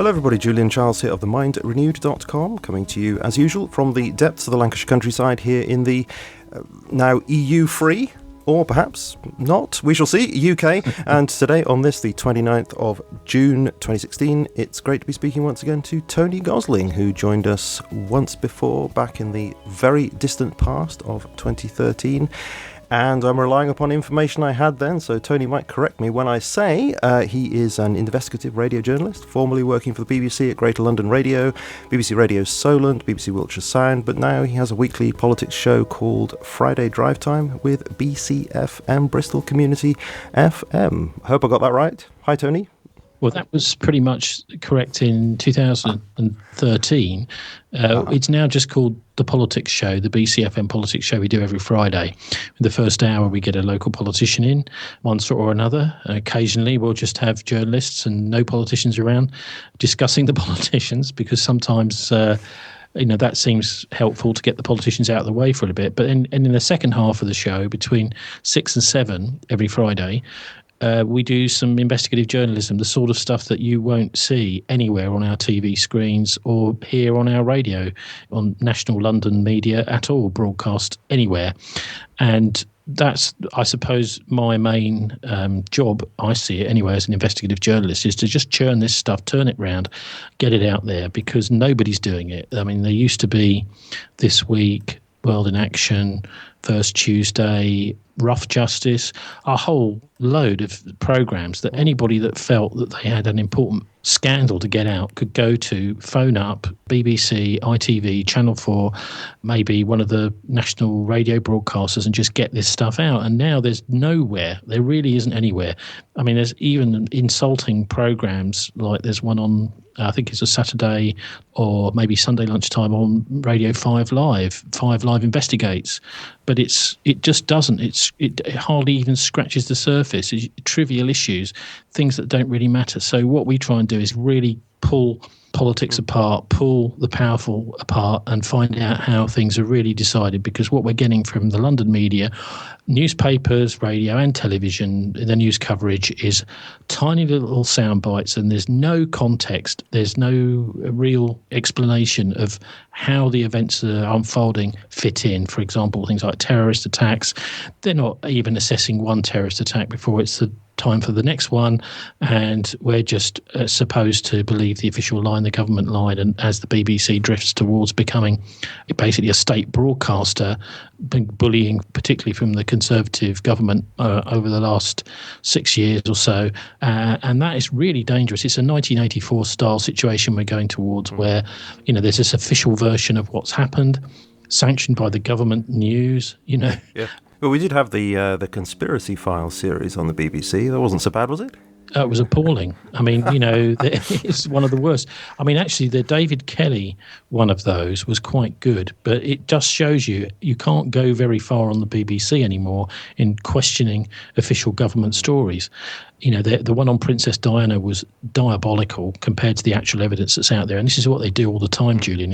Hello everybody, Julian Charles here of themindrenewed.com, coming to you as usual from the depths of the Lancashire countryside here in the now EU-free, or perhaps not, we shall see, UK. And today on this, the 29th of June 2016, it's great to be speaking once again to Tony Gosling, who joined us once before back in the very distant past of 2013. And I'm relying upon information I had then, so Tony might correct me when I say he is an investigative radio journalist, formerly working for the BBC at Greater London Radio, BBC Radio Solent, BBC Wiltshire Sound, but now he has a weekly politics show called Friday Drive Time with BCFM, Bristol Community FM. I hope I got that right. Hi, Tony. Well, that was pretty much correct in 2013. It's now just called The Politics Show, the BCFM Politics Show we do every Friday. In the first hour, we get a local politician in, one sort or another. Occasionally, we'll just have journalists and no politicians around discussing the politicians, because sometimes that seems helpful to get the politicians out of the way for a bit. But in the second half of the show, between 6 and 7 every Friday, we do some investigative journalism, the sort of stuff that you won't see anywhere on our TV screens or hear on our radio, on national London media at all, broadcast anywhere. And that's, I suppose, my main job, I see it anyway, as an investigative journalist, is to just churn this stuff, turn it round, get it out there, because nobody's doing it. I mean, there used to be This Week, World in Action, First Tuesday, Rough Justice, a whole load of programs that anybody that felt that they had an important scandal to get out could go to, phone up BBC, ITV, Channel 4, maybe one of the national radio broadcasters, and just get this stuff out. And now there's nowhere. There really isn't anywhere. I mean, there's even insulting programs, like there's one on, I think it's a Saturday or maybe Sunday lunchtime on Radio 5 Live. 5 Live investigates, but it just doesn't. It hardly even scratches the surface. It's trivial issues, things that don't really matter. So what we try and do is really pull politics apart, pull the powerful apart, and find out how things are really decided. Because what we're getting from the London media, newspapers, radio and television, the news coverage is tiny little sound bites, and there's no context, there's no real explanation of how the events that are unfolding fit in. For example, things like terrorist attacks, they're not even assessing one terrorist attack before it's the time for the next one, and we're just supposed to believe the official line, the government line. And as the BBC drifts towards becoming basically a state broadcaster, bullying particularly from the Conservative government over the last 6 years or so, and that is really dangerous. It's a 1984 style situation we're going towards, where there's this official version of what's happened, sanctioned by the government news. Yeah. Well, we did have the Conspiracy Files series on the BBC. That wasn't so bad, was it? It was appalling. I mean, it's one of the worst. I mean, actually, the David Kelly one of those was quite good, but it just shows you can't go very far on the BBC anymore in questioning official government stories. The one on Princess Diana was diabolical compared to the actual evidence that's out there. And this is what they do all the time, Julian,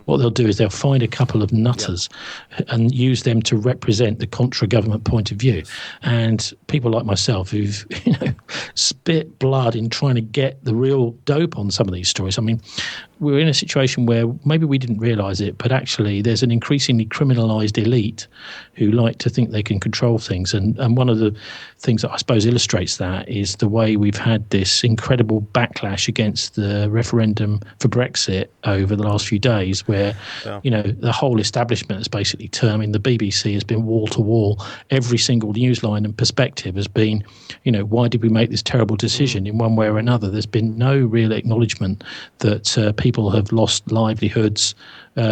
what they'll do is they'll find a couple of nutters and use them to represent the contra-government point of view. And people like myself who've, spit blood in trying to get the real dope on some of these stories. I mean, we're in a situation where maybe we didn't realise it, but actually there's an increasingly criminalised elite who like to think they can control things. And one of the things that I suppose illustrates that is the way we've had this incredible backlash against the referendum for Brexit over the last few days, where, the whole establishment has basically turned. I mean, the BBC has been wall to wall. Every single news line and perspective has been, why did we make this terrible decision in one way or another? There's been no real acknowledgement that people have lost livelihoods,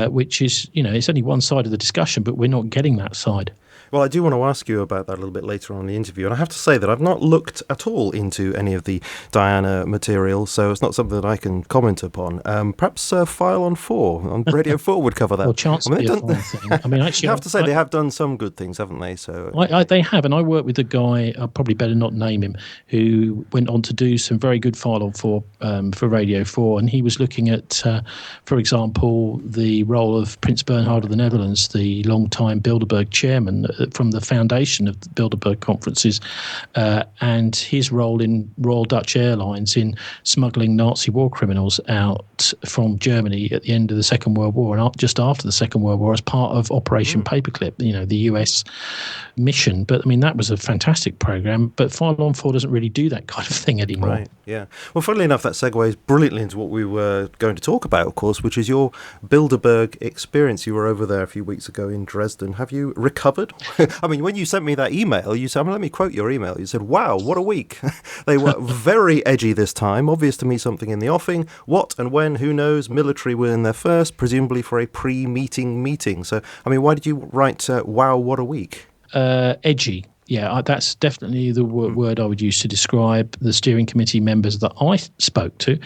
which is, it's only one side of the discussion, but we're not getting that side. Well, I do want to ask you about that a little bit later on in the interview. And I have to say that I've not looked at all into any of the Diana material, so it's not something that I can comment upon. Perhaps File on 4 on Radio 4 would cover that. Well, chance to be a fine thing. I mean, actually, you have to say they have done some good things, haven't they? So they have, and I work with a guy, I'll probably better not name him, who went on to do some very good File on 4 for Radio 4, and he was looking at, for example, the the role of Prince Bernhard of the Netherlands, the long-time Bilderberg chairman from the foundation of the Bilderberg conferences, and his role in Royal Dutch Airlines in smuggling Nazi war criminals out from Germany at the end of the Second World War and just after the Second World War as part of Operation Paperclip, the US mission. But I mean, that was a fantastic program, but 5 on 4 doesn't really do that kind of thing anymore. Right, yeah. Well, funnily enough, that segues brilliantly into what we were going to talk about, of course, which is your Bilderberg experience. You were over there a few weeks ago in Dresden. Have you recovered? I mean, when you sent me that email, you said, let me quote your email. You said, wow, what a week. They were very edgy this time. Obvious to me something in the offing. What and when, who knows? Military were in there first, presumably for a pre-meeting meeting. So, I mean, why did you write, wow, what a week? Edgy. Yeah, that's definitely the word I would use to describe the steering committee members that I spoke to.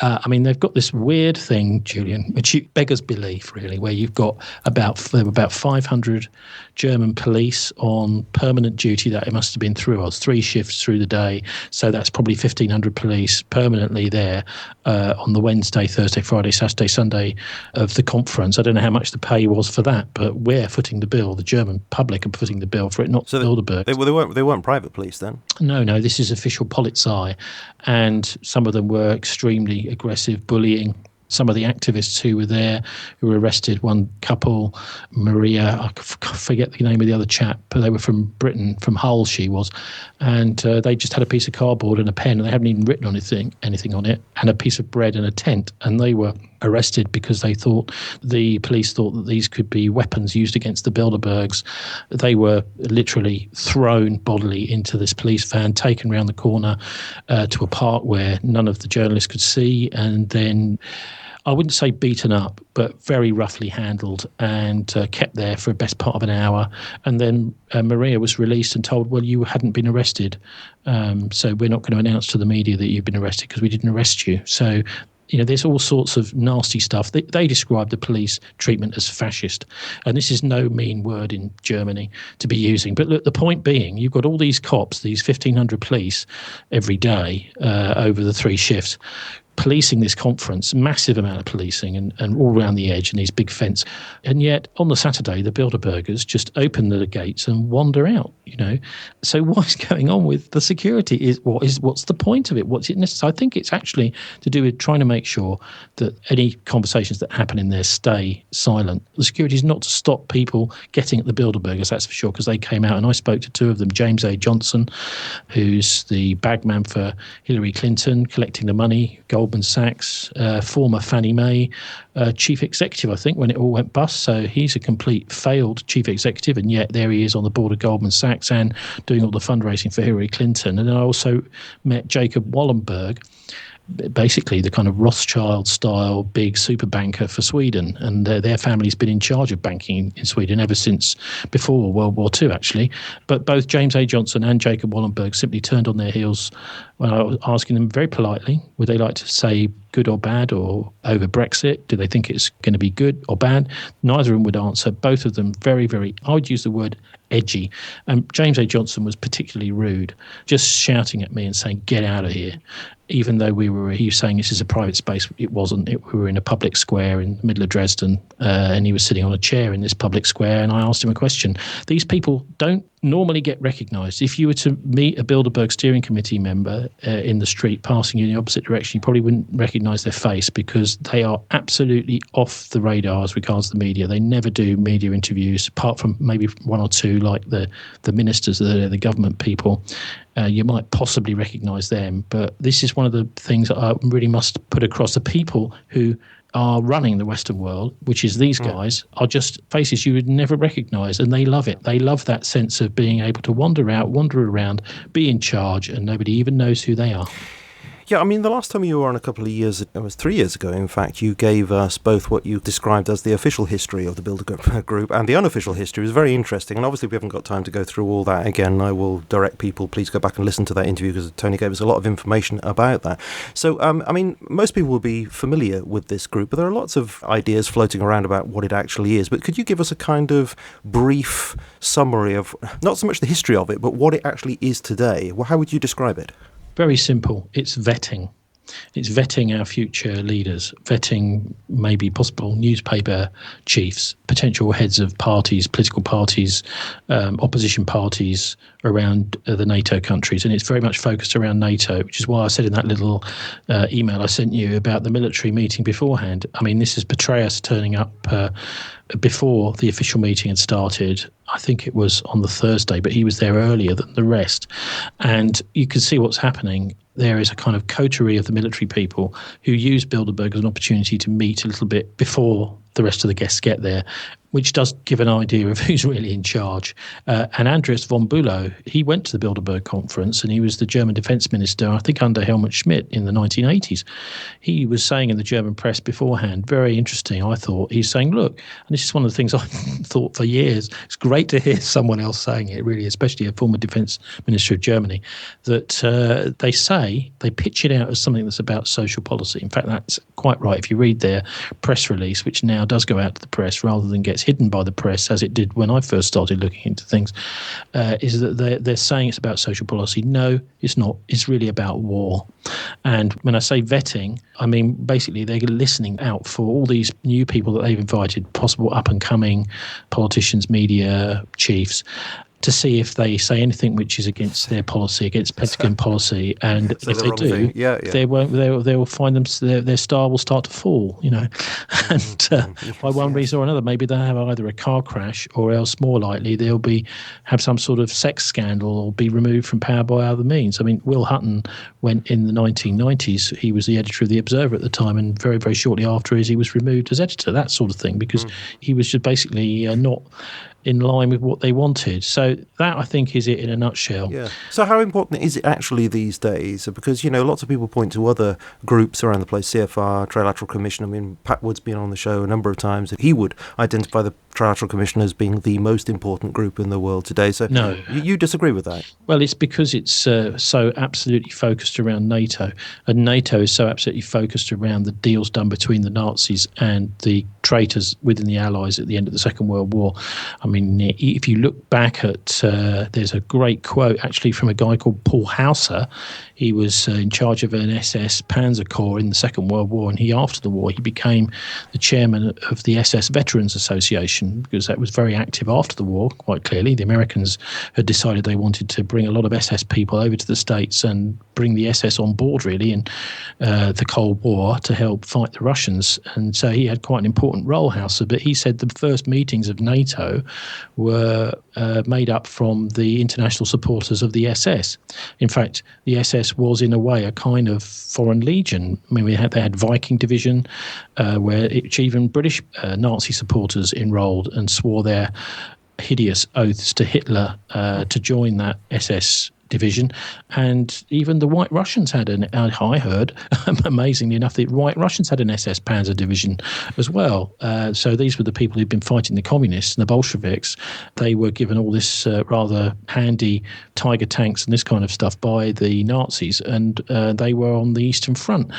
I mean, they've got this weird thing, Julian, which beggars belief, really, where you've got about 500 German police on permanent duty. That it must have been through 3 shifts through the day. So that's probably 1,500 police permanently there on the Wednesday, Thursday, Friday, Saturday, Sunday of the conference. I don't know how much the pay was for that, but we're footing the bill. The German public are footing the bill for it, not Bilderberg. They weren't private police then? No, this is official Polizei, and some of them were extremely aggressive, bullying. Some of the activists who were there, who were arrested, one couple, Maria, I forget the name of the other chap, but they were from Britain, from Hull she was, and they just had a piece of cardboard and a pen, and they hadn't even written anything on it, and a piece of bread and a tent, and they were arrested because the police thought that these could be weapons used against the Bilderbergs. They were literally thrown bodily into this police van, taken around the corner to a park where none of the journalists could see, and then I wouldn't say beaten up, but very roughly handled and kept there for the best part of an hour. And then Maria was released and told, well, you hadn't been arrested. So we're not going to announce to the media that you've been arrested because we didn't arrest you. So, there's all sorts of nasty stuff. They describe the police treatment as fascist. And this is no mean word in Germany to be using. But look, the point being, you've got all these cops, these 1,500 police every day over the 3 shifts, policing this conference, massive amount of policing and all around the edge and these big fence. And yet on the Saturday, the Bilderbergers just open the gates and wander out, So what's going on with the security? What's the point of it? What's it necessary? I think it's actually to do with trying to make sure that any conversations that happen in there stay silent. The security is not to stop people getting at the Bilderbergers, that's for sure, because they came out and I spoke to 2 of them, James A. Johnson, who's the bagman for Hillary Clinton, collecting the money, Goldman Sachs, former Fannie Mae chief executive, I think, when it all went bust. So he's a complete failed chief executive, and yet there he is on the board of Goldman Sachs and doing all the fundraising for Hillary Clinton. And then I also met Jacob Wallenberg, basically the kind of Rothschild-style big super banker for Sweden, and their family's been in charge of banking in Sweden ever since before World War II, actually. But both James A. Johnson and Jacob Wallenberg simply turned on their heels when I was asking them very politely, would they like to say good or bad or over Brexit? Do they think it's going to be good or bad? Neither of them would answer. Both of them very, very, I would use the word edgy. And James A. Johnson was particularly rude, just shouting at me and saying, get out of here. Even though he was saying this is a private space, it wasn't. We were in a public square in the middle of Dresden, and he was sitting on a chair in this public square, and I asked him a question. These people don't normally get recognised. If you were to meet a Bilderberg steering committee member in the street passing you in the opposite direction, you probably wouldn't recognise their face because they are absolutely off the radar as regards the media. They never do media interviews, apart from maybe 1 or 2, like the ministers, the government people. You might possibly recognise them, but this is one of the things that I really must put across. The people who are running the Western world, which is these guys, are just faces you would never recognise, and they love it. They love that sense of being able to wander around, be in charge, and nobody even knows who they are. Yeah, I mean, the last time you were on a couple of years, it was 3 years ago, in fact, you gave us both what you described as the official history of the Bilderberg Group and the unofficial history. It was very interesting, and obviously we haven't got time to go through all that again. I will direct people, please go back and listen to that interview because Tony gave us a lot of information about that. So, I mean, most people will be familiar with this group, but there are lots of ideas floating around about what it actually is. But could you give us a kind of brief summary of, not so much the history of it, but what it actually is today? Well, how would you describe it? Very simple. It's vetting. It's vetting our future leaders, vetting maybe possible newspaper chiefs, potential heads of parties, political parties, opposition parties around the NATO countries. And it's very much focused around NATO, which is why I said in that little email I sent you about the military meeting beforehand. I mean, this is Petraeus turning up before the official meeting had started. I think it was on the Thursday, but he was there earlier than the rest. And you can see what's happening. There is a kind of coterie of the military people who use Bilderberg as an opportunity to meet a little bit before the rest of the guests get there, which does give an idea of who's really in charge. And Andreas von Bülow, he went to the Bilderberg conference, and he was the German defence minister, I think under Helmut Schmidt in the 1980s. He was saying in the German press beforehand, very interesting, I thought, he's saying, look, and this is one of the things I've thought for years, it's great to hear someone else saying it, really, especially a former defence minister of Germany, that they pitch it out as something that's about social policy. In fact, that's quite right. If you read their press release, which now does go out to the press rather than gets hidden by the press, as it did when I first started looking into things, is that they're saying it's about social policy. No, it's not. It's really about war. And when I say vetting, I mean basically they're listening out for all these new people that they've invited, possible up-and-coming politicians, media chiefs, to see if they say anything which is against their policy, against Pentagon policy, and if they do, they won't. They will find their star will start to fall, and by one reason or another, maybe they'll have either a car crash, or else more likely they'll have some sort of sex scandal or be removed from power by other means. I mean, Will Hutton went in the 1990s. He was the editor of the Observer at the time, and very, very shortly after he was removed as editor. That sort of thing, because he was just basically not in line with what they wanted. So that, I think, is it in a nutshell. Yeah. So how important is it actually these days? Because, lots of people point to other groups around the place, CFR, Trilateral Commission. I mean, Pat Wood's been on the show a number of times. He would identify the Trilateral Commission as being the most important group in the world today. So no. You disagree with that? Well, it's because it's so absolutely focused around NATO. And NATO is so absolutely focused around the deals done between the Nazis and the traitors within the Allies at the end of the Second World War. I mean, if you look back at, there's a great quote actually from a guy called Paul Hauser. He was in charge of an SS Panzer Corps in the Second World War, and after the war, he became the chairman of the SS Veterans Association, because that was very active after the war, quite clearly. The Americans had decided they wanted to bring a lot of SS people over to the States and bring the SS on board, really, in the Cold War to help fight the Russians. And so he had quite an important role, Hauser, but he said the first meetings of NATO were made up from the international supporters of the SS. In fact, the SS was in a way a kind of foreign legion. I mean, they had Viking Division, where even British Nazi supporters enrolled and swore their hideous oaths to Hitler to join that SS division. And even the White Russians had I heard, amazingly enough, the White Russians had an SS Panzer division as well. So these were the people who'd been fighting the communists and the Bolsheviks. They were given all this rather handy Tiger tanks and this kind of stuff by the Nazis, and they were on the Eastern Front.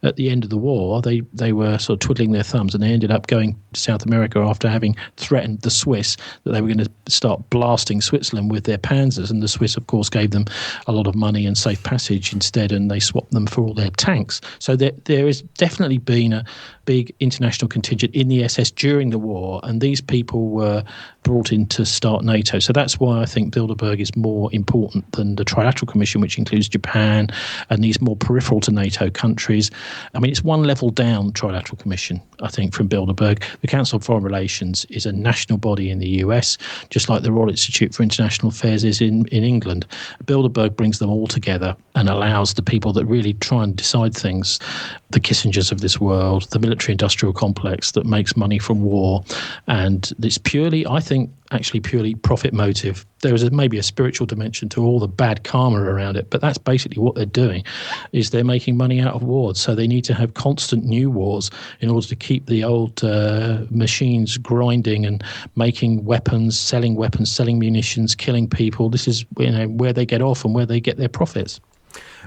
At the end of the war, they were sort of twiddling their thumbs, and they ended up going to South America after having threatened the Swiss that they were going to start blasting Switzerland with their panzers, and the Swiss, of course, gave them a lot of money and safe passage instead, and they swapped them for all their tanks. So there has definitely been a big international contingent in the SS during the war, and these people were brought in to start NATO. So that's why I think Bilderberg is more important than the Trilateral Commission, which includes Japan and these more peripheral to NATO countries. I mean, it's one level down, Trilateral Commission, I think, from Bilderberg. The Council of Foreign Relations is a national body in the US, just like the Royal Institute for International Affairs is in England. Bilderberg brings them all together and allows the people that really try and decide things, the Kissingers of this world, the military-industrial complex that makes money from war. And it's purely, I think, actually purely profit motive. There is maybe a spiritual dimension to all the bad karma around it, but that's basically what they're doing, is they're making money out of wars. So they need to have constant new wars in order to keep the old machines grinding and making weapons, selling munitions, killing people. This is where they get off and where they get their profits.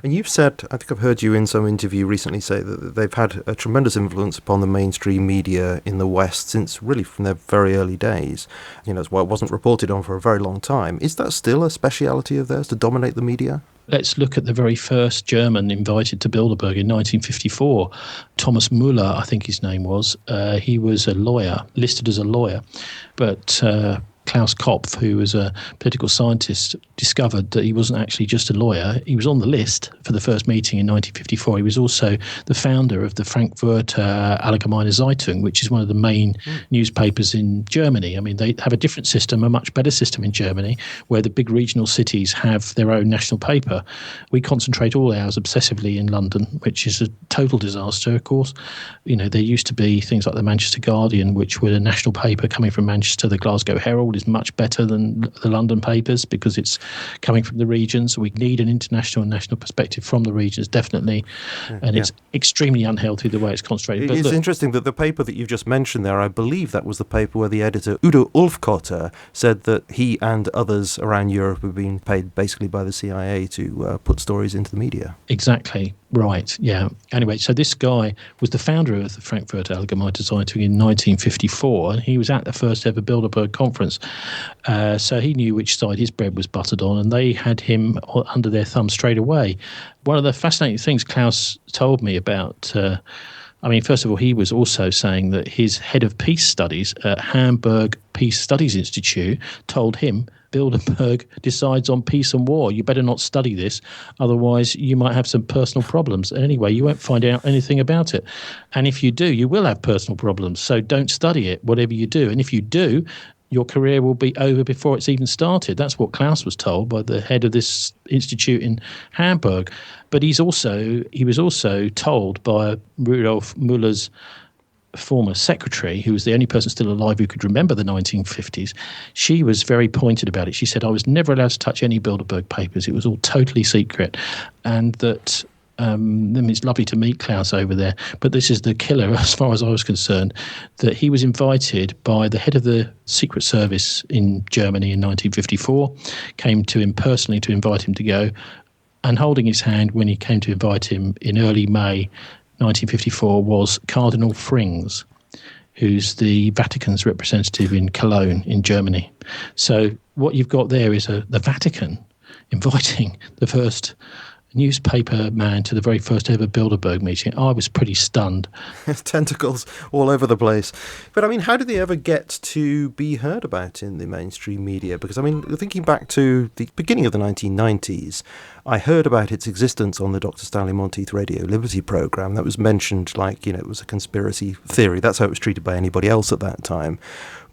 And you've said, I think I've heard you in some interview recently say that they've had a tremendous influence upon the mainstream media in the West since really from their very early days. That's why it wasn't reported on for a very long time. Is that still a speciality of theirs, to dominate the media? let's look at the very first German invited to Bilderberg in 1954. Thomas Müller, I think his name was. He was a lawyer, listed as a lawyer, but Klaus Kopf, who was a political scientist, discovered that he wasn't actually just a lawyer. He was on the list for the first meeting in 1954. He was also the founder of the Frankfurter Allgemeine Zeitung, which is one of the main newspapers in Germany. I mean, they have a different system, a much better system in Germany, where the big regional cities have their own national paper. We concentrate all ours obsessively in London, which is a total disaster, of course. You know, there used to be things like the Manchester Guardian, which were a national paper coming from Manchester. The Glasgow Herald is much better than the London papers because it's coming from the regions. We need an international and national perspective from the regions, definitely. And it's extremely unhealthy the way it's concentrated. It's interesting that the paper that you've just mentioned there, I believe that was the paper where the editor, Udo Ulfkotter, said that he and others around Europe have been paid basically by the CIA to put stories into the media. Exactly. Right, yeah. Anyway, so this guy was the founder of the Frankfurter Allgemeine Zeitung in 1954, and he was at the first ever Bilderberg conference. So he knew which side his bread was buttered on, and they had him under their thumb straight away. One of the fascinating things Klaus told me about, first of all, he was also saying that his head of peace studies at Hamburg Peace Studies Institute told him, Bilderberg decides on peace and war. You better not study this, otherwise you might have some personal problems. And anyway, you won't find out anything about it. And if you do, you will have personal problems. So don't study it, whatever you do. And if you do, your career will be over before it's even started. That's what Klaus was told by the head of this institute in Hamburg. But he was also told by Rudolf Müller's former secretary, who was the only person still alive who could remember the 1950s. She was very pointed about it. She said, I was never allowed to touch any Bilderberg papers. It was all totally secret. And that it's lovely to meet Klaus over there, but this is the killer as far as I was concerned, that he was invited by the head of the Secret Service in Germany in 1954, came to him personally to invite him to go, and holding his hand when he came to invite him in early May 1954 was Cardinal Frings, who's the Vatican's representative in Cologne in Germany. So what you've got there is the Vatican inviting the first newspaper man to the very first ever Bilderberg meeting. I was pretty stunned. Tentacles all over the place. But I mean, how did they ever get to be heard about in the mainstream media? Because I mean, thinking back to the beginning of the 1990s, I heard about its existence on the Dr. Stanley Monteith Radio Liberty programme. That was mentioned like, it was a conspiracy theory. That's how it was treated by anybody else at that time.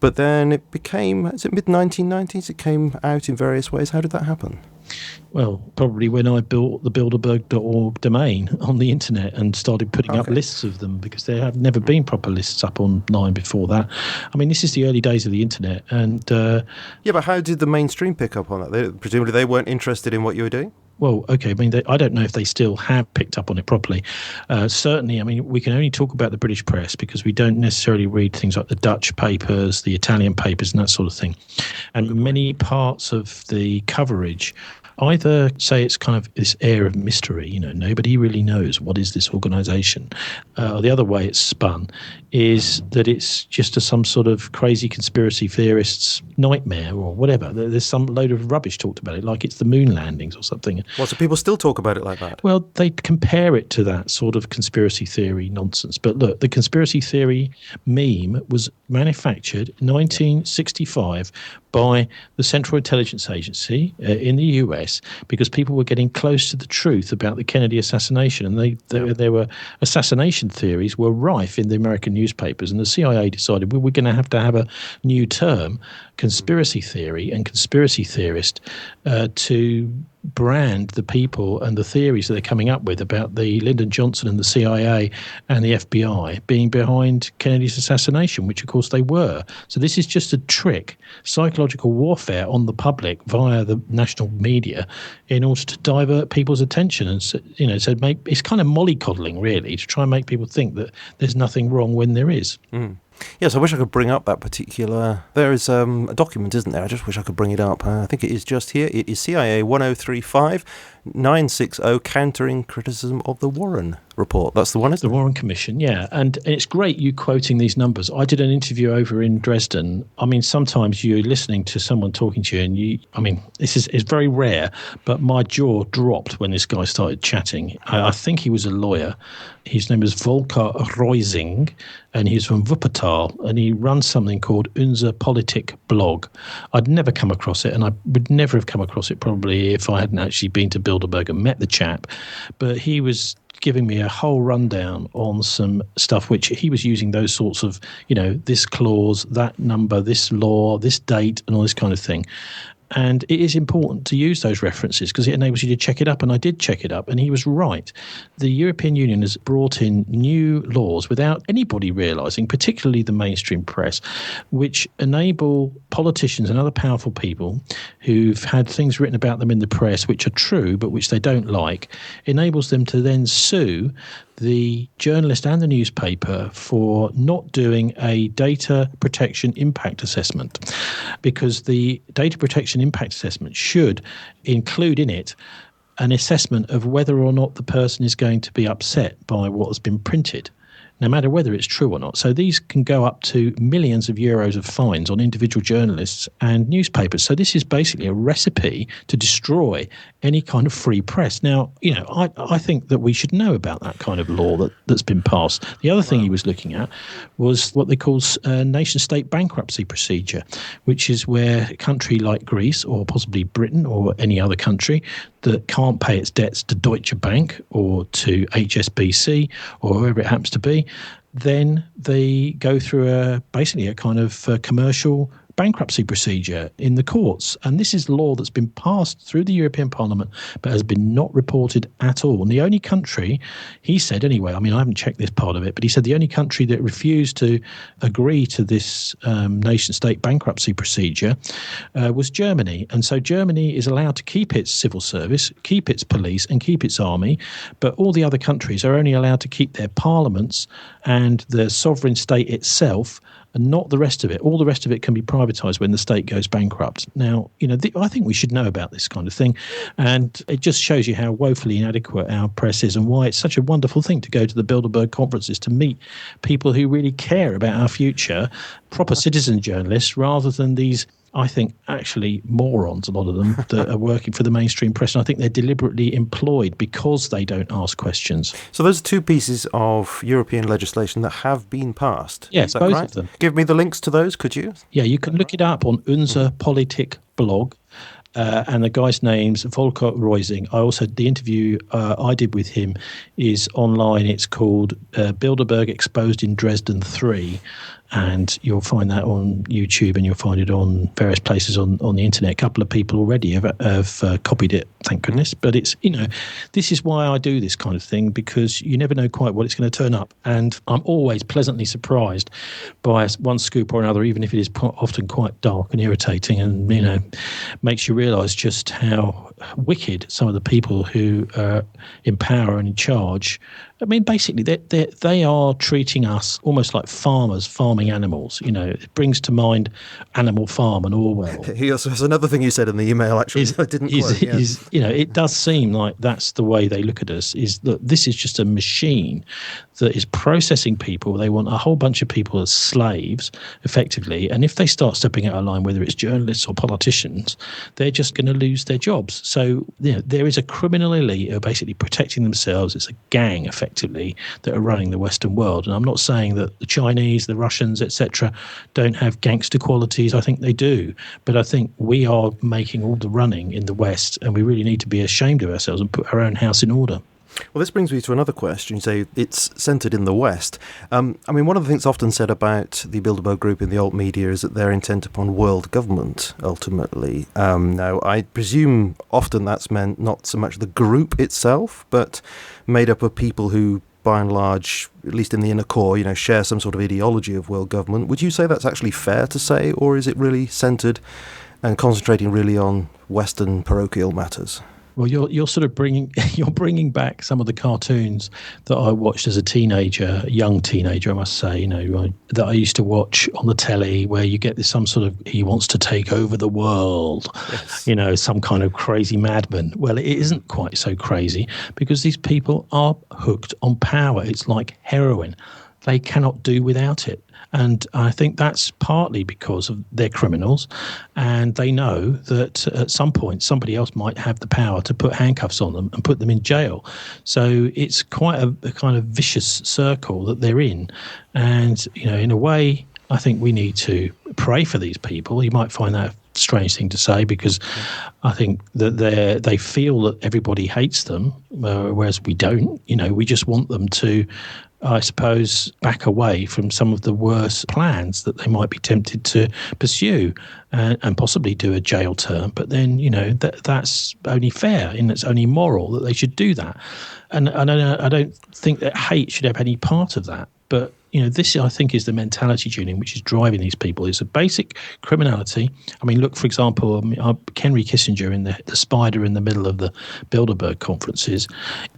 But then it became, is it mid-1990s? It came out in various ways. How did that happen? Well, probably when I built the Bilderberg.org domain on the internet and started putting up lists of them, because there have never been proper lists up online before that. I mean, this is the early days of the internet. And yeah, but how did the mainstream pick up on that? Presumably they weren't interested in what you were doing? Well, okay, I mean, I don't know if they still have picked up on it properly. Certainly, I mean, we can only talk about the British press because we don't necessarily read things like the Dutch papers, the Italian papers and that sort of thing. And many parts of the coverage either say it's kind of this air of mystery, nobody really knows what is this organisation. Or the other way it's spun is that it's just some sort of crazy conspiracy theorist's nightmare or whatever. There's some load of rubbish talked about it, like it's the moon landings or something. Well, so people still talk about it like that? Well, they compare it to that sort of conspiracy theory nonsense. But look, the conspiracy theory meme was manufactured in 1965 by the Central Intelligence Agency in the US because people were getting close to the truth about the Kennedy assassination, and there were assassination theories were rife in the American newspapers, and the CIA decided we were going to have a new term, conspiracy theory and conspiracy theorist, to brand the people and the theories that they're coming up with about the Lyndon Johnson and the CIA and the FBI being behind Kennedy's assassination, which of course they were. So this is just a trick, psychological warfare on the public via the national media in order to divert people's attention. And so it's kind of mollycoddling really, to try and make people think that there's nothing wrong when there is. Yes, I wish I could bring up that particular... There is a document, isn't there? I just wish I could bring it up. I think it is just here. It is CIA 1035-960, Countering Criticism of the Warren report. That's the one, isn't it? The Warren Commission, yeah. And it's great you quoting these numbers. I did an interview over in Dresden. I mean, sometimes you're listening to someone talking to you and this is very rare, but my jaw dropped when this guy started chatting. I think he was a lawyer. His name is Volker Reusing, and he's from Wuppertal, and he runs something called Unser Politik blog. I'd never come across it, and I would never have come across it probably if I hadn't actually been to Bilderberg and met the chap. But he was giving me a whole rundown on some stuff which he was using those sorts of, this clause, that number, this law, this date, and all this kind of thing. And it is important to use those references because it enables you to check it up. And I did check it up, and he was right. The European Union has brought in new laws without anybody realising, particularly the mainstream press, which enable politicians and other powerful people who've had things written about them in the press which are true but which they don't like, enables them to then sue the journalist and the newspaper for not doing a data protection impact assessment, because the data protection impact assessment should include in it an assessment of whether or not the person is going to be upset by what has been printed, no matter whether it's true or not. So these can go up to millions of euros of fines on individual journalists and newspapers. So this is basically a recipe to destroy any kind of free press. Now, I think that we should know about that kind of law that's been passed. The other thing he was looking at was what they call nation-state bankruptcy procedure, which is where a country like Greece or possibly Britain or any other country that can't pay its debts to Deutsche Bank or to HSBC or whoever it happens to be, then they go through basically a kind of commercial bankruptcy procedure in the courts. And this is law that's been passed through the European Parliament but has been not reported at all. And the only country, he said anyway, I haven't checked this part of it, but he said the only country that refused to agree to this nation-state bankruptcy procedure was Germany. And so Germany is allowed to keep its civil service, keep its police and keep its army, but all the other countries are only allowed to keep their parliaments and the sovereign state itself, and not the rest of it. All the rest of it can be privatised when the state goes bankrupt. Now, I think we should know about this kind of thing, and it just shows you how woefully inadequate our press is and why it's such a wonderful thing to go to the Bilderberg conferences to meet people who really care about our future, proper citizen journalists, rather than these, I think, actually morons, a lot of them, that are working for the mainstream press. And I think they're deliberately employed because they don't ask questions. So those are two pieces of European legislation that have been passed. Yes, both of them. Give me the links to those, could you? Yeah, you can look it up on Unser Politik blog. And the guy's name's Volker Reusing. The interview I did with him is online. It's called Bilderberg Exposed in Dresden 3. And you'll find that on YouTube, and you'll find it on various places on the internet. A couple of people already have copied it, thank goodness. But it's, this is why I do this kind of thing, because you never know quite what it's going to turn up. And I'm always pleasantly surprised by one scoop or another, even if it is often quite dark and irritating, and, makes you realise just how wicked some of the people who are in power and in charge. Basically, they are treating us almost like farmers farming animals. It brings to mind Animal Farm and Orwell. He also has another thing you said in the email, actually, I didn't quote. It does seem like that's the way they look at us, is that this is just a machine that is processing people. They want a whole bunch of people as slaves, effectively. And if they start stepping out of line, whether it's journalists or politicians, they're just going to lose their jobs. So, there is a criminal elite who are basically protecting themselves. It's a gang, effectively, that are running the Western world. And I'm not saying that the Chinese, the Russians, etc., don't have gangster qualities. I think they do. But I think we are making all the running in the West, and we really need to be ashamed of ourselves and put our own house in order. Well, this brings me to another question. You say it's centred in the West. One of the things often said about the Bilderberg Group in the alt media is that they're intent upon world government, ultimately. Now, I presume often that's meant not so much the group itself, but made up of people who, by and large, at least in the inner core, share some sort of ideology of world government. Would you say that's actually fair to say, or is it really centred and concentrating really on Western parochial matters? Well, you're sort of bringing back some of the cartoons that I watched as a teenager, a young teenager, I must say, that I used to watch on the telly, where you get some sort of, he wants to take over the world, yes. Some kind of crazy madman. Well, it isn't quite so crazy, because these people are hooked on power. It's like heroin. They cannot do without it. And I think that's partly because of they're criminals, and they know that at some point somebody else might have the power to put handcuffs on them and put them in jail. So it's quite a kind of vicious circle that they're in. And, in a way, I think we need to pray for these people. You might find that a strange thing to say, because I think that they feel that everybody hates them, whereas we don't. We just want them to, I suppose, back away from some of the worst plans that they might be tempted to pursue, and possibly do a jail term. But then, that's only fair, and it's only moral that they should do that. And I don't think that hate should have any part of that. But this, I think, is the mentality tuning which is driving these people. It's a basic criminality. I mean, look, for example, Henry Kissinger in the spider in the middle of the Bilderberg conferences.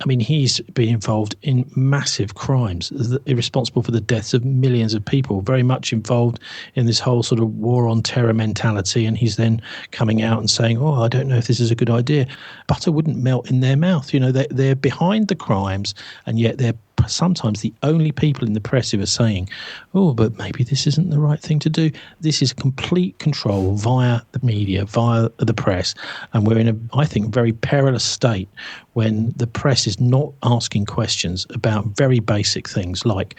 I mean, he's been involved in massive crimes, responsible for the deaths of millions of people, very much involved in this whole sort of war on terror mentality. And he's then coming out and saying, I don't know if this is a good idea. Butter wouldn't melt in their mouth. They're behind the crimes, and yet they're sometimes the only people in the press who are saying, but maybe this isn't the right thing to do. This is complete control via the media, via the press. And we're in I think, a very perilous state when the press is not asking questions about very basic things like,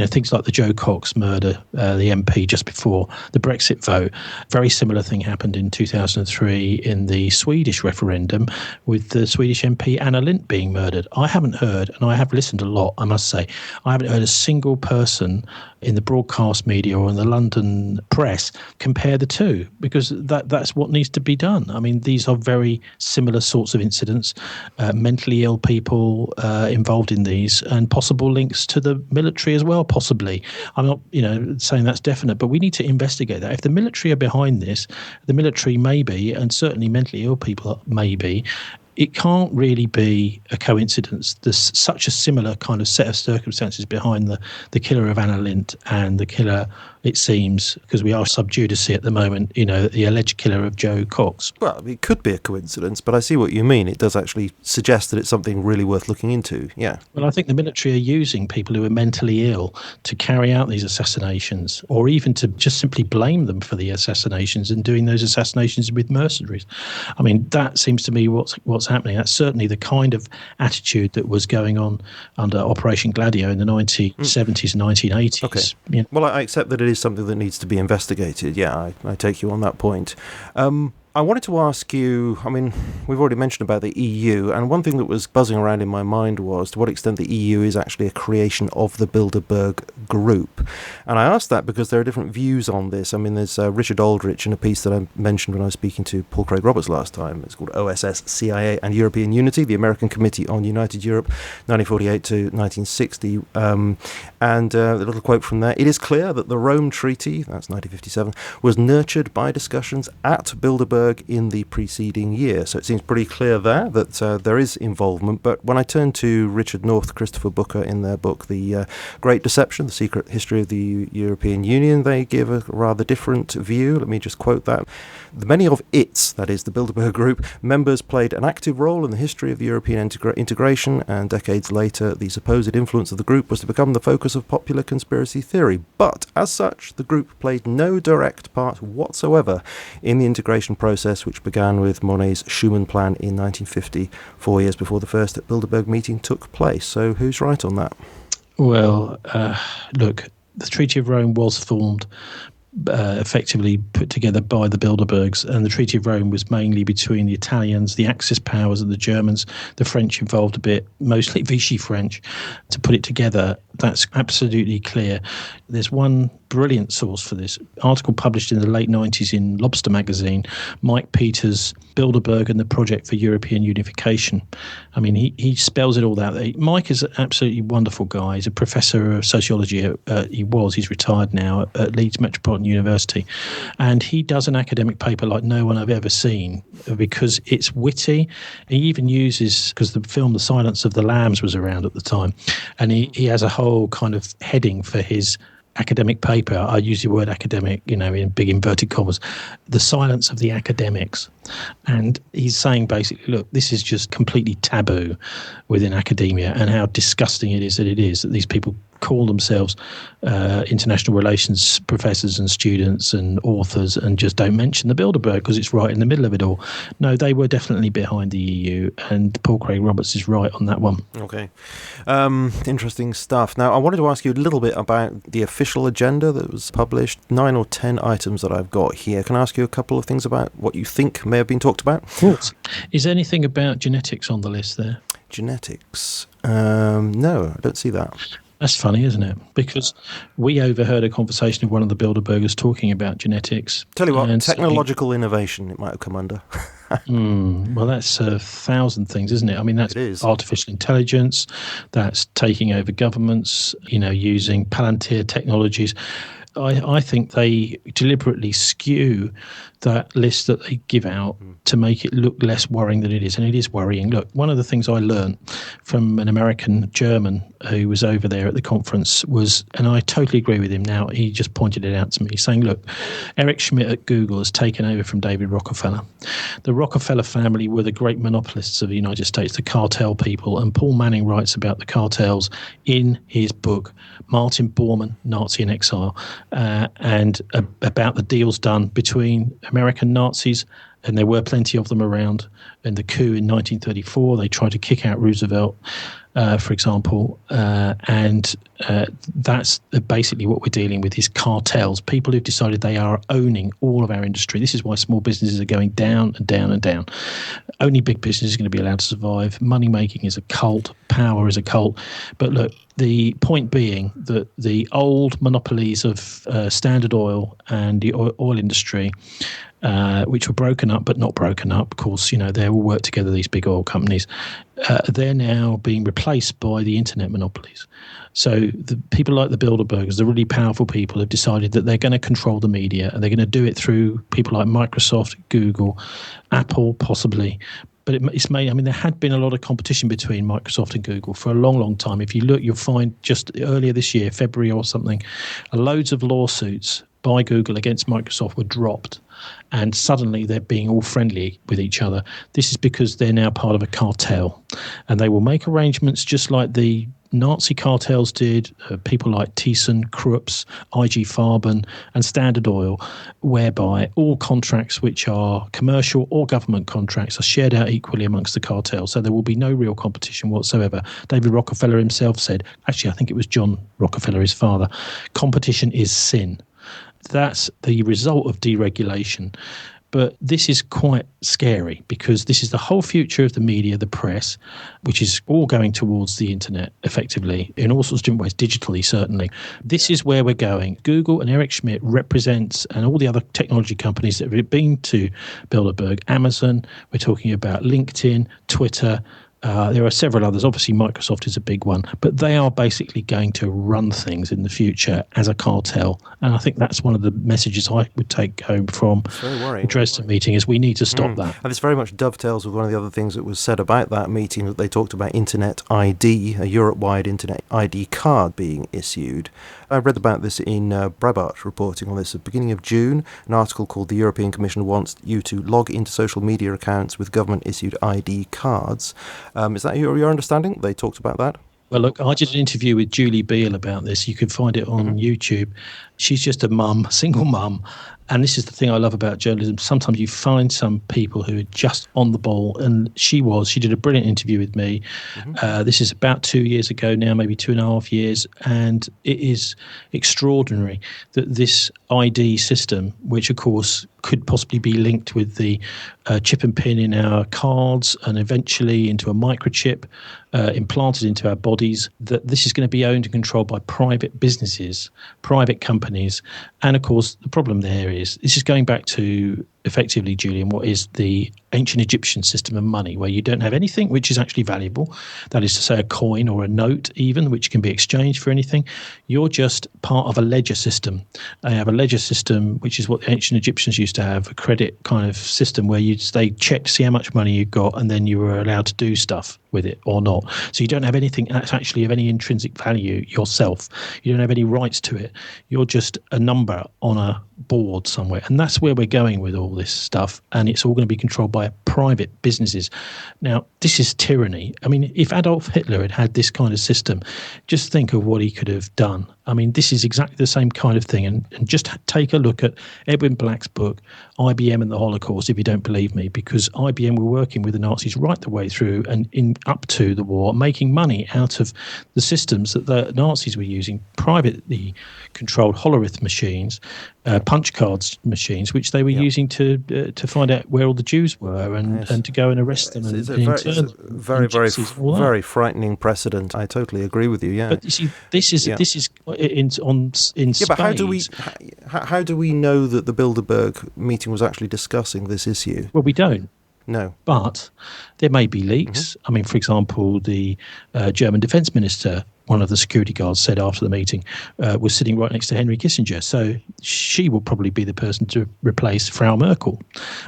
things like the Joe Cox murder, the MP just before the Brexit vote. Very similar thing happened in 2003 in the Swedish referendum with the Swedish MP Anna Lindh being murdered. I haven't heard, and I have listened a lot, I must say, I haven't heard a single person in the broadcast media or in the London press compare the two, because that's what needs to be done. I mean, these are very similar sorts of incidents, mentally ill people involved in these, and possible links to the military as well, possibly. I'm not, saying that's definite, but we need to investigate that. If the military are behind this, the military may be, and certainly mentally ill people may be. It can't really be a coincidence. There's such a similar kind of set of circumstances behind the killer of Anna Lindh and the killer, it seems, because we are sub judice at the moment, the alleged killer of Joe Cox. Well, it could be a coincidence, but I see what you mean. It does actually suggest that it's something really worth looking into, yeah. Well, I think the military are using people who are mentally ill to carry out these assassinations, or even to just simply blame them for the assassinations and doing those assassinations with mercenaries. I mean, that seems to me what's happening. That's certainly the kind of attitude that was going on under Operation Gladio in the 1970s and 1980s. Okay. Well, I accept that it is something that needs to be investigated. Yeah, I take you on that point. I wanted to ask you, I mean, we've already mentioned about the EU, and one thing that was buzzing around in my mind was to what extent the EU is actually a creation of the Bilderberg group. And I asked that because there are different views on this. I mean, there's Richard Aldrich in a piece that I mentioned when I was speaking to Paul Craig Roberts last time. It's called OSS, CIA and European Unity, the American Committee on United Europe, 1948 to 1960. And a little quote from there. It is clear that the Rome Treaty, that's 1957, was nurtured by discussions at Bilderberg in the preceding year. So it seems pretty clear there that there is involvement. But when I turn to Richard North, Christopher Booker in their book, The Great Deception, The Secret History of the European Union, they give a rather different view. Let me just quote that. The many of its, that is the Bilderberg Group, members played an active role in the history of European integration, and decades later the supposed influence of the group was to become the focus of popular conspiracy theory. But as such, the group played no direct part whatsoever in the integration process, which began with Monnet's Schuman Plan in 1950, 4 years before the first Bilderberg meeting took place. So who's right on that? Well, look, the Treaty of Rome was formed effectively put together by the Bilderbergs, and the Treaty of Rome was mainly between the Italians, the Axis powers, and the Germans. The French involved a bit, mostly Vichy French, to put it together. That's absolutely clear. There's one brilliant source for this article published in the late 90s in Lobster magazine, Mike Peters, Bilderberg and the Project for European Unification. I mean, he spells it all out. Mike is an absolutely wonderful guy. He's a professor of sociology. He's retired now at Leeds Metropolitan University. And he does an academic paper like no one I've ever seen because it's witty. He even uses, because the film The Silence of the Lambs was around at the time, and he has a whole kind of heading for his academic paper. I use the word academic, in big inverted commas, the silence of the academics. And he's saying basically, look, this is just completely taboo within academia, and how disgusting it is that these people call themselves international relations professors and students and authors and just don't mention the Bilderberg because it's right in the middle of it all. No, they were definitely behind the EU, and Paul Craig Roberts is right on that one. Okay. Interesting stuff. Now, I wanted to ask you a little bit about the official agenda that was published, 9 or 10 items that I've got here. Can I ask you a couple of things about what you think may have been talked about? Of course. Is anything about genetics on the list there? Genetics? No, I don't see that. That's funny, isn't it? Because we overheard a conversation of one of the Bilderbergers talking about genetics. Tell you what, technological innovation it might have come under. Well, that's 1,000 things, isn't it? I mean, that's artificial intelligence, that's taking over governments, using Palantir technologies. I think they deliberately skew that list that they give out to make it look less worrying than it is. And it is worrying. Look, one of the things I learned from an American German who was over there at the conference was, and I totally agree with him now, he just pointed it out to me, saying, look, Eric Schmidt at Google has taken over from David Rockefeller. The Rockefeller family were the great monopolists of the United States, the cartel people, and Paul Manning writes about the cartels in his book, Martin Bormann, Nazi in Exile, and about the deals done between American Nazis, and there were plenty of them around, and the coup in 1934, they tried to kick out Roosevelt, for example, and that's basically what we're dealing with is cartels, people who've decided they are owning all of our industry. This is why small businesses are going down and down and down. Only big business is going to be allowed to survive. Money making is a cult. Power is a cult. But look, the point being that the old monopolies of Standard Oil and the oil industry, which were broken up but not broken up, of course, they all work together, these big oil companies, they're now being replaced by the internet monopolies. So the people like the Bilderbergers, the really powerful people, have decided that they're going to control the media, and they're going to do it through people like Microsoft, Google, Apple, possibly. But it's made, there had been a lot of competition between Microsoft and Google for a long, long time. If you look, you'll find just earlier this year, February or something, loads of lawsuits by Google against Microsoft were dropped, and suddenly they're being all friendly with each other. This is because they're now part of a cartel, and they will make arrangements just like the Nazi cartels did, people like Thyssen, Krups, IG Farben and Standard Oil, whereby all contracts which are commercial or government contracts are shared out equally amongst the cartels. So there will be no real competition whatsoever. David Rockefeller himself said, actually I think it was John Rockefeller, his father, competition is sin. That's the result of deregulation. But this is quite scary because this is the whole future of the media, the press, which is all going towards the internet effectively in all sorts of different ways, digitally certainly. This is where we're going. Google and Eric Schmidt represents, and all the other technology companies that have been to Bilderberg, Amazon, we're talking about LinkedIn, Twitter. There are several others. Obviously, Microsoft is a big one, but they are basically going to run things in the future as a cartel. And I think that's one of the messages I would take home from the Dresden meeting is we need to stop that. And this very much dovetails with one of the other things that was said about that meeting, that they talked about Internet ID, a Europe-wide Internet ID card being issued. I read about this in Breitbart reporting on this at the beginning of June, an article called "The European Commission Wants You to Log into Social Media Accounts with Government-Issued ID Cards." Is that your understanding? They talked about that? Well, look, I did an interview with Julie Beale about this. You can find it on YouTube. She's just a mum, single mum. And this is the thing I love about journalism. Sometimes you find some people who are just on the ball, and she did a brilliant interview with me. This is about 2 years ago now, maybe 2.5 years, and it is extraordinary that this ID system, which of course could possibly be linked with the chip and pin in our cards and eventually into a microchip implanted into our bodies, that this is going to be owned and controlled by private businesses, private companies companies. And of course, the problem there is, this is going back to, effectively, Julian, what is the ancient Egyptian system of money, where you don't have anything which is actually valuable. That is to say, a coin or a note even, which can be exchanged for anything. You're just part of a ledger system. They have a ledger system, which is what the ancient Egyptians used to have, a credit kind of system where they checked to see how much money you got, and then you were allowed to do stuff with it or not. So you don't have anything that's actually of any intrinsic value yourself. You don't have any rights to it. You're just a number on a board somewhere. And that's where we're going with all this stuff. And it's all going to be controlled by private businesses. Now, this is tyranny. I mean, if Adolf Hitler had had this kind of system, just think of what he could have done. I mean, this is exactly the same kind of thing. And just take a look at Edwin Black's book, IBM and the Holocaust, if you don't believe me, because IBM were working with the Nazis right the way through and up to the war, making money out of the systems that the Nazis were using, privately controlled holorith machines, punch cards machines, which they were using to find out where all the Jews were and to go and arrest them. It's a very frightening precedent. I totally agree with you. Yeah, but you see, this is in spades. But how do we know that the Bilderberg meeting was actually discussing this issue? Well, we don't. No. But there may be leaks. I mean, for example, the German defence minister, one of the security guards, said after the meeting, was sitting right next to Henry Kissinger. So she will probably be the person to replace Frau Merkel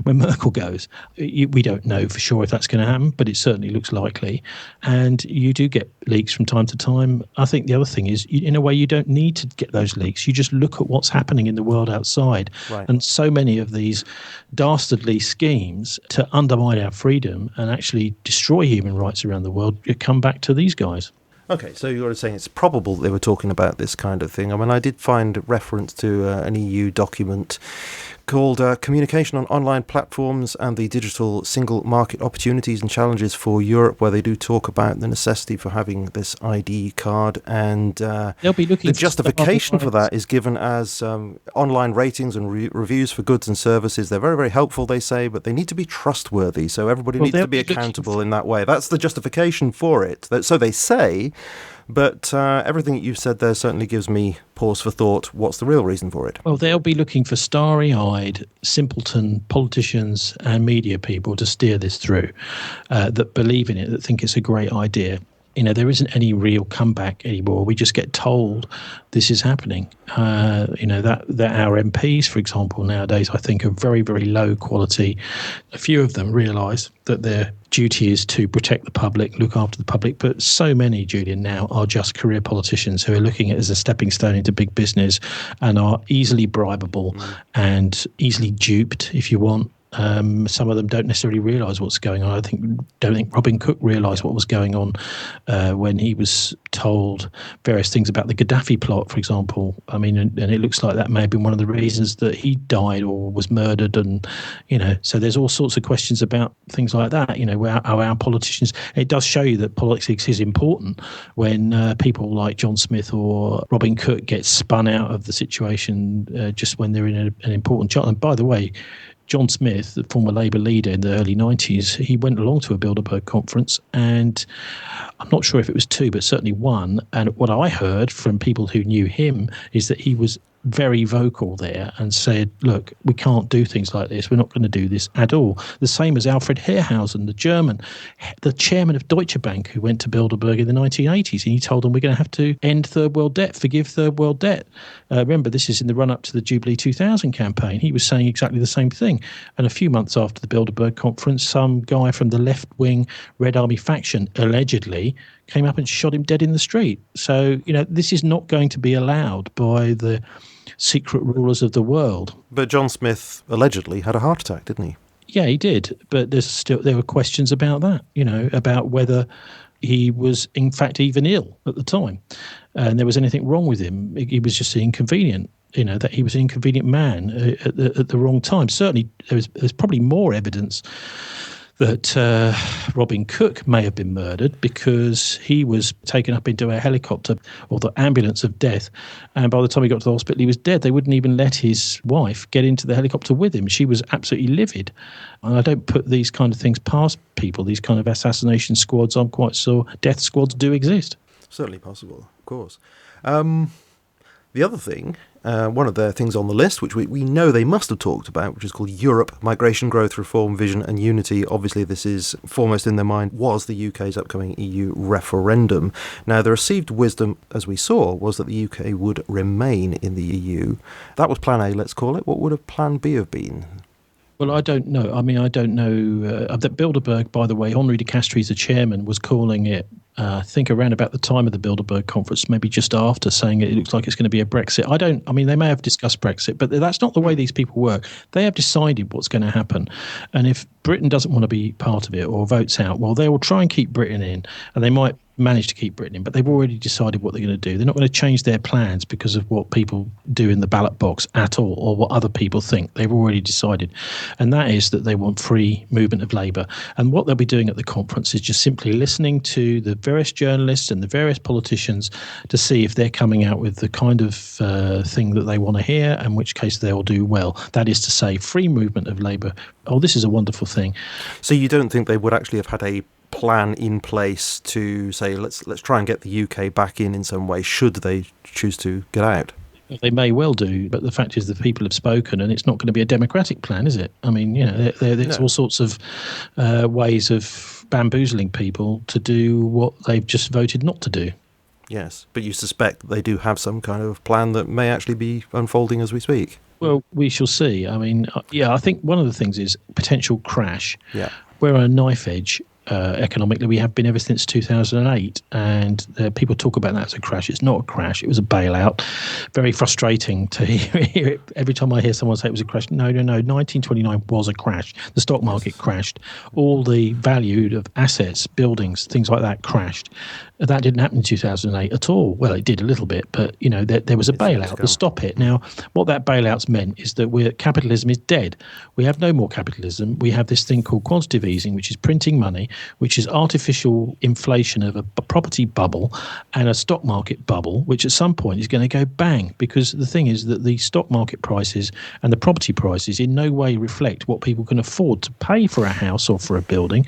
when Merkel goes. We don't know for sure if that's going to happen, but it certainly looks likely. And you do get leaks from time to time. I think the other thing is, in a way, you don't need to get those leaks. You just look at what's happening in the world outside. Right. And so many of these dastardly schemes to undermine our freedom and actually destroy human rights around the world come back to these guys. Okay, so you're saying it's probable they were talking about this kind of thing. I mean, I did find reference to an EU document called Communication on Online Platforms and the Digital Single Market Opportunities and Challenges for Europe, where they do talk about the necessity for having this ID card, and they'll be looking the justification for that is given as online ratings and reviews for goods and services. They're very, very helpful, they say, but they need to be trustworthy, so everybody needs to be accountable in that way. That's the justification for it. So they say. But everything that you've said there certainly gives me pause for thought. What's the real reason for it? Well, they'll be looking for starry-eyed, simpleton politicians and media people to steer this through, that believe in it, that think it's a great idea. You know, there isn't any real comeback anymore. We just get told this is happening. That our MPs, for example, nowadays, I think are very, very low quality. A few of them realise that their duty is to protect the public, look after the public. But so many, Julian, now are just career politicians who are looking at it as a stepping stone into big business and are easily bribable and easily duped, if you want. Some of them don't necessarily realise what's going on. I don't think Robin Cook realised what was going on when he was told various things about the Gaddafi plot, for example. I mean, and it looks like that may have been one of the reasons that he died or was murdered. And, so there's all sorts of questions about things like that, where our politicians, it does show you that politics is important when people like John Smith or Robin Cook get spun out of the situation just when they're in an important job. And by the way, John Smith, the former Labour leader in the early 90s, he went along to a Bilderberg conference, and I'm not sure if it was two, but certainly one. And what I heard from people who knew him is that he was very vocal there and said, look, we can't do things like this. We're not going to do this at all. The same as Alfred Herrhausen, the chairman of Deutsche Bank, who went to Bilderberg in the 1980s, and he told them we're going to have to end third world debt, forgive third world debt. Remember, this is in the run-up to the Jubilee 2000 campaign. He was saying exactly the same thing. And a few months after the Bilderberg conference, some guy from the left-wing Red Army faction, allegedly, came up and shot him dead in the street. So, this is not going to be allowed by the secret rulers of the world. But John Smith allegedly had a heart attack, didn't he? Yeah, he did. But there were questions about that, about whether he was in fact even ill at the time and there was anything wrong with him. He was just inconvenient, that he was an inconvenient man at the wrong time. Certainly there's probably more evidence that Robin Cook may have been murdered because he was taken up into a helicopter or the ambulance of death, and by the time he got to the hospital he was dead. They wouldn't even let his wife get into the helicopter with him. She was absolutely livid. And I don't put these kind of things past people, these kind of assassination squads. I'm quite sure death squads do exist. Certainly possible, of course. The other thing one of their things on the list, which we know they must have talked about, which is called Europe, Migration, Growth, Reform, Vision and Unity. Obviously, this is foremost in their mind, was the UK's upcoming EU referendum. Now, the received wisdom, as we saw, was that the UK would remain in the EU. That was plan A, let's call it. What would a plan B have been? Well, I don't know. I don't know. That Bilderberg, by the way, Henri de Castries, the chairman, was calling it, I think around about the time of the Bilderberg conference, maybe just after, saying it looks like it's going to be a Brexit. They may have discussed Brexit, but that's not the way these people work. They have decided what's going to happen. And if Britain doesn't want to be part of it or votes out, well, they will try and keep Britain in, and they might manage to keep Britain in, but they've already decided what they're going to do. They're not going to change their plans because of what people do in the ballot box at all, or what other people think. They've already decided. And that is that they want free movement of labour. And what they'll be doing at the conference is just simply listening to the various journalists and the various politicians to see if they're coming out with the kind of thing that they want to hear, in which case they'll do well. That is to say, free movement of labour. Oh, this is a wonderful thing. So you don't think they would actually have had a plan in place to say, let's try and get the UK back in some way, should they choose to get out? They may well do, but the fact is the people have spoken, and it's not going to be a democratic plan, is it? I mean, there's all sorts of ways of bamboozling people to do what they've just voted not to do. Yes, but you suspect they do have some kind of plan that may actually be unfolding as we speak. Well, we shall see. I mean, I think one of the things is potential crash. Yeah. We're on a knife edge. Economically, we have been ever since 2008, and people talk about that as a crash. It's not a crash. It was a bailout. Very frustrating to hear it. Every time I hear someone say it was a crash, no. 1929 was a crash. The stock market crashed. All the value of assets, buildings, things like that crashed. That didn't happen in 2008 at all. Well, it did a little bit, but there was a bailout to stop it. Now, what that bailout's meant is that capitalism is dead. We have no more capitalism. We have this thing called quantitative easing, which is printing money, which is artificial inflation of a property bubble and a stock market bubble, which at some point is going to go bang. Because the thing is that the stock market prices and the property prices in no way reflect what people can afford to pay for a house or for a building,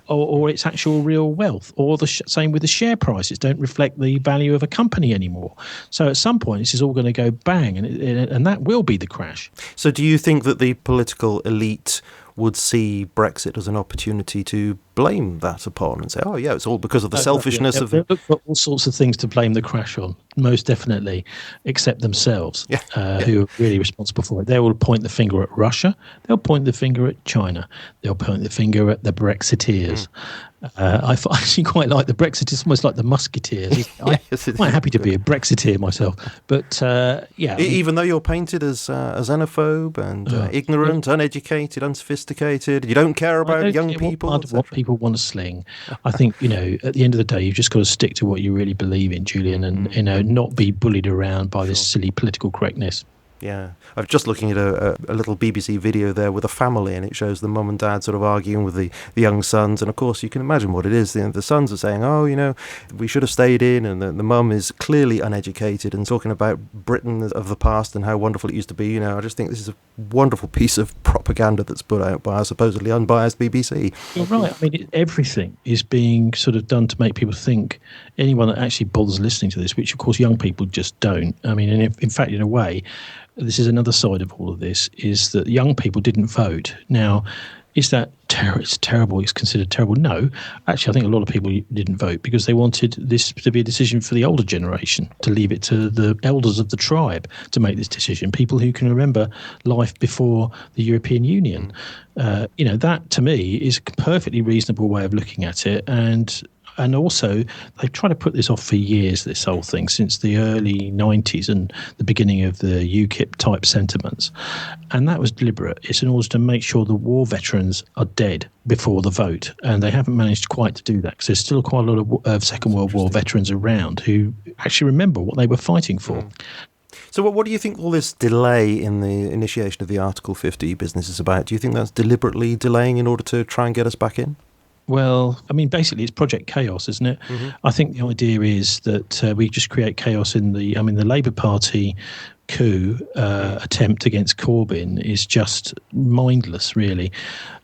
or its actual real wealth. Or the same with the share prices don't reflect the value of a company anymore. So at some point, this is all going to go bang, and that will be the crash. So do you think that the political elite would see Brexit as an opportunity to blame that upon and say, oh, yeah, it's all because of the selfishness of... They'll look for all sorts of things to blame the crash on, most definitely, except themselves, who are really responsible for it. They will point the finger at Russia. They'll point the finger at China. They'll point the finger at the Brexiteers. I actually quite like the Brexit. It's almost like the Musketeers. I'm quite happy to be a Brexiteer myself. But, even though you're painted as xenophobe and ignorant, uneducated, unsophisticated, you don't care about young people. What people want to sling. I think, at the end of the day, you've just got to stick to what you really believe in, Julian, and, not be bullied around by this silly political correctness. Yeah. I'm just looking at a little BBC video there with a family, and it shows the mum and dad sort of arguing with the young sons. And of course, you can imagine what it is. The sons are saying, oh, we should have stayed in. And the mum is clearly uneducated and talking about Britain of the past and how wonderful it used to be. I just think this is a wonderful piece of propaganda that's put out by a supposedly unbiased BBC. You're right. I mean, everything is being sort of done to make people think, anyone that actually bothers listening to this, which of course young people just don't. I mean, and in fact, in a way, this is another side of all of this, is that young people didn't vote. Now, is that it's terrible? It's considered terrible? No. Actually, I think a lot of people didn't vote because they wanted this to be a decision for the older generation, to leave it to the elders of the tribe to make this decision, people who can remember life before the European Union. That, to me, is a perfectly reasonable way of looking at it. And also, they've tried to put this off for years, this whole thing, since the early 90s and the beginning of the UKIP-type sentiments. And that was deliberate. It's in order to make sure the war veterans are dead before the vote. And they haven't managed quite to do that, because there's still quite a lot of Second World War veterans around who actually remember what they were fighting for. So what do you think all this delay in the initiation of the Article 50 business is about? Do you think that's deliberately delaying in order to try and get us back in? Well, I mean, basically, it's Project Chaos, isn't it? Mm-hmm. I think the idea is that we just create chaos in the Labour Party coup attempt against Corbyn is just mindless, really.